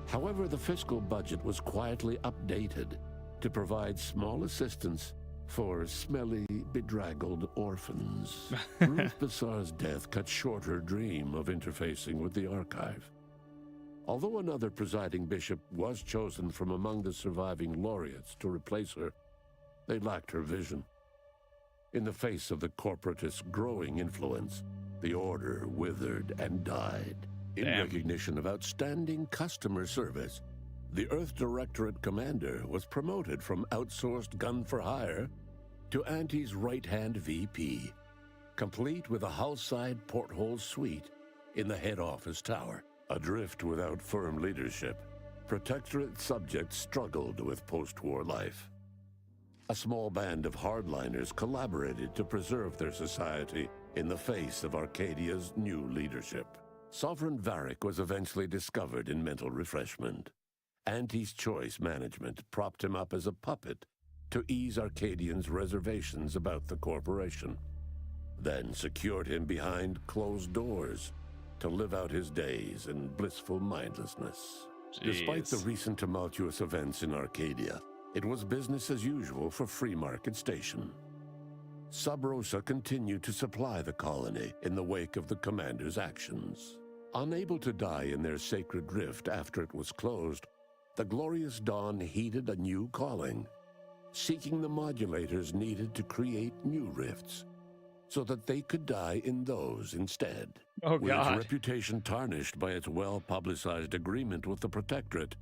However, the fiscal budget was quietly updated to provide small assistance for smelly, bedraggled orphans. Ruth Bassar's death cut short her dream of interfacing with the archive. Although another presiding bishop was chosen from among the surviving laureates to replace her, they lacked her vision. In the face of the corporatist's growing influence, the order withered and died. In recognition of outstanding customer service, the Earth Directorate commander was promoted from outsourced gun-for-hire to Auntie's right-hand VP, complete with a hull-side porthole suite in the head office tower. Adrift without firm leadership, Protectorate subjects struggled with post-war life. A small band of hardliners collaborated to preserve their society in the face of Arcadia's new leadership. Sovereign Varric was eventually discovered in mental refreshment. Auntie's Choice management propped him up as a puppet to ease Arcadians' reservations about the corporation, then secured him behind closed doors to live out his days in blissful mindlessness. Despite the recent tumultuous events in Arcadia, it was business as usual for Free Market Station. Sub Rosa continued to supply the colony in the wake of the commander's actions. Unable to die in their sacred rift after it was closed, the Glorious Dawn heeded a new calling, seeking the modulators needed to create new rifts, so that they could die in those instead. Oh, with God. its reputation tarnished by its well-publicized agreement with the Protectorate,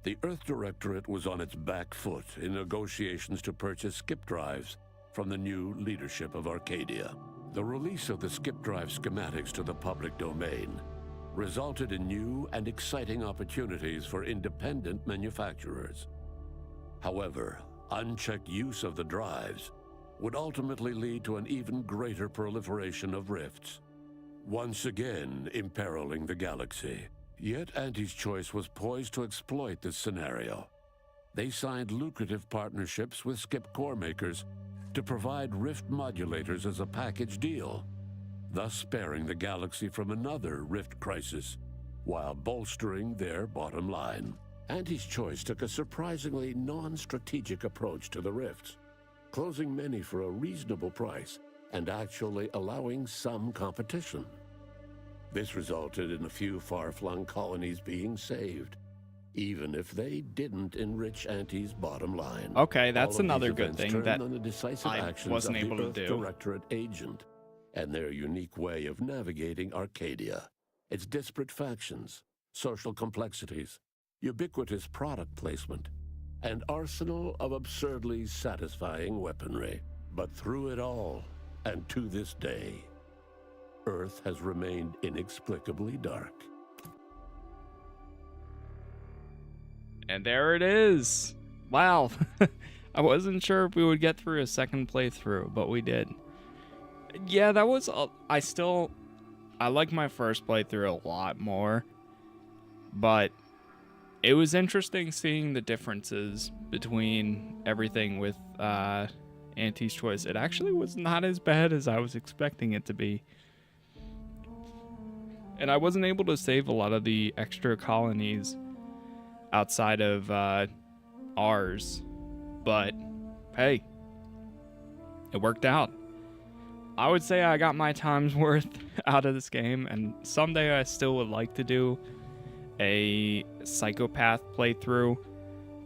the Earth Directorate was on its back foot in negotiations to purchase skip drives from the new leadership of Arcadia. The release of the skip drive schematics to the public domain resulted in new and exciting opportunities for independent manufacturers. However, unchecked use of the drives would ultimately lead to an even greater proliferation of rifts, once again imperiling the galaxy. Yet Auntie's Choice was poised to exploit this scenario. They signed lucrative partnerships with skip core makers to provide rift modulators as a package deal, thus sparing the galaxy from another rift crisis, while bolstering their bottom line. Auntie's Choice took a surprisingly non-strategic approach to the rifts, closing many for a reasonable price and actually allowing some competition. This resulted in a few far-flung colonies being saved, even if they didn't enrich Auntie's bottom line. Okay, that's All of another these good events thing turned that on the decisive I actions wasn't of the able to Earth do. Directorate agent and their unique way of navigating Arcadia, its disparate factions, social complexities, ubiquitous product placement, and arsenal of absurdly satisfying weaponry. But through it all, and to this day, Earth has remained inexplicably dark. And there it is. Wow. I wasn't sure if we would get through a second playthrough, but we did. Yeah, that was... I like my first playthrough a lot more. But it was interesting seeing the differences between everything with Auntie's Choice. It actually was not as bad as I was expecting it to be. And I wasn't able to save a lot of the extra colonies outside of ours. But, hey, it worked out. I would say I got my time's worth out of this game, and someday I still would like to do a psychopath playthrough.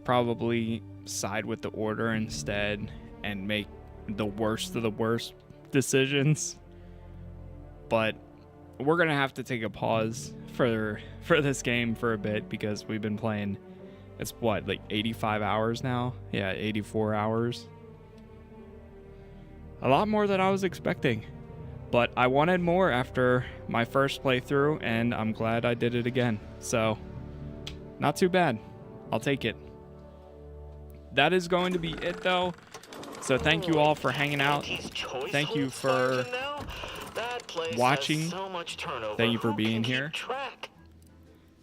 Probably side with the Order instead and make the worst of the worst decisions. But we're gonna have to take a pause for this game for a bit because we've been playing, it's what, like 85 hours now? Yeah, 84 hours. A lot more than I was expecting. But I wanted more after my first playthrough, and I'm glad I did it again. So, not too bad. I'll take it. That is going to be it, though. So thank you all for hanging out. Thank you for watching. Thank you for being here.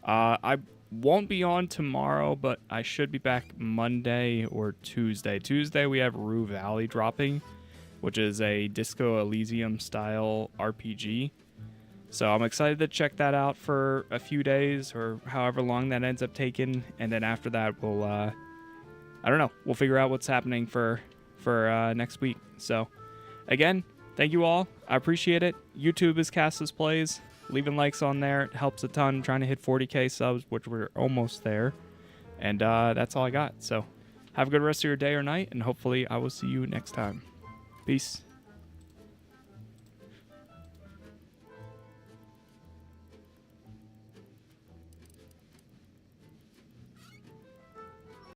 I won't be on tomorrow, but I should be back Monday or Tuesday. Tuesday we have Rue Valley dropping, which is a Disco Elysium style RPG. So I'm excited to check that out for a few days or however long that ends up taking. And then after that, we'll, I don't know, we'll figure out what's happening for next week. So again, thank you all. I appreciate it. YouTube is Casas Plays. Leaving likes on there. It helps a ton. Trying to hit 40K subs, which we're almost there. And that's all I got. So have a good rest of your day or night. And hopefully I will see you next time. Peace.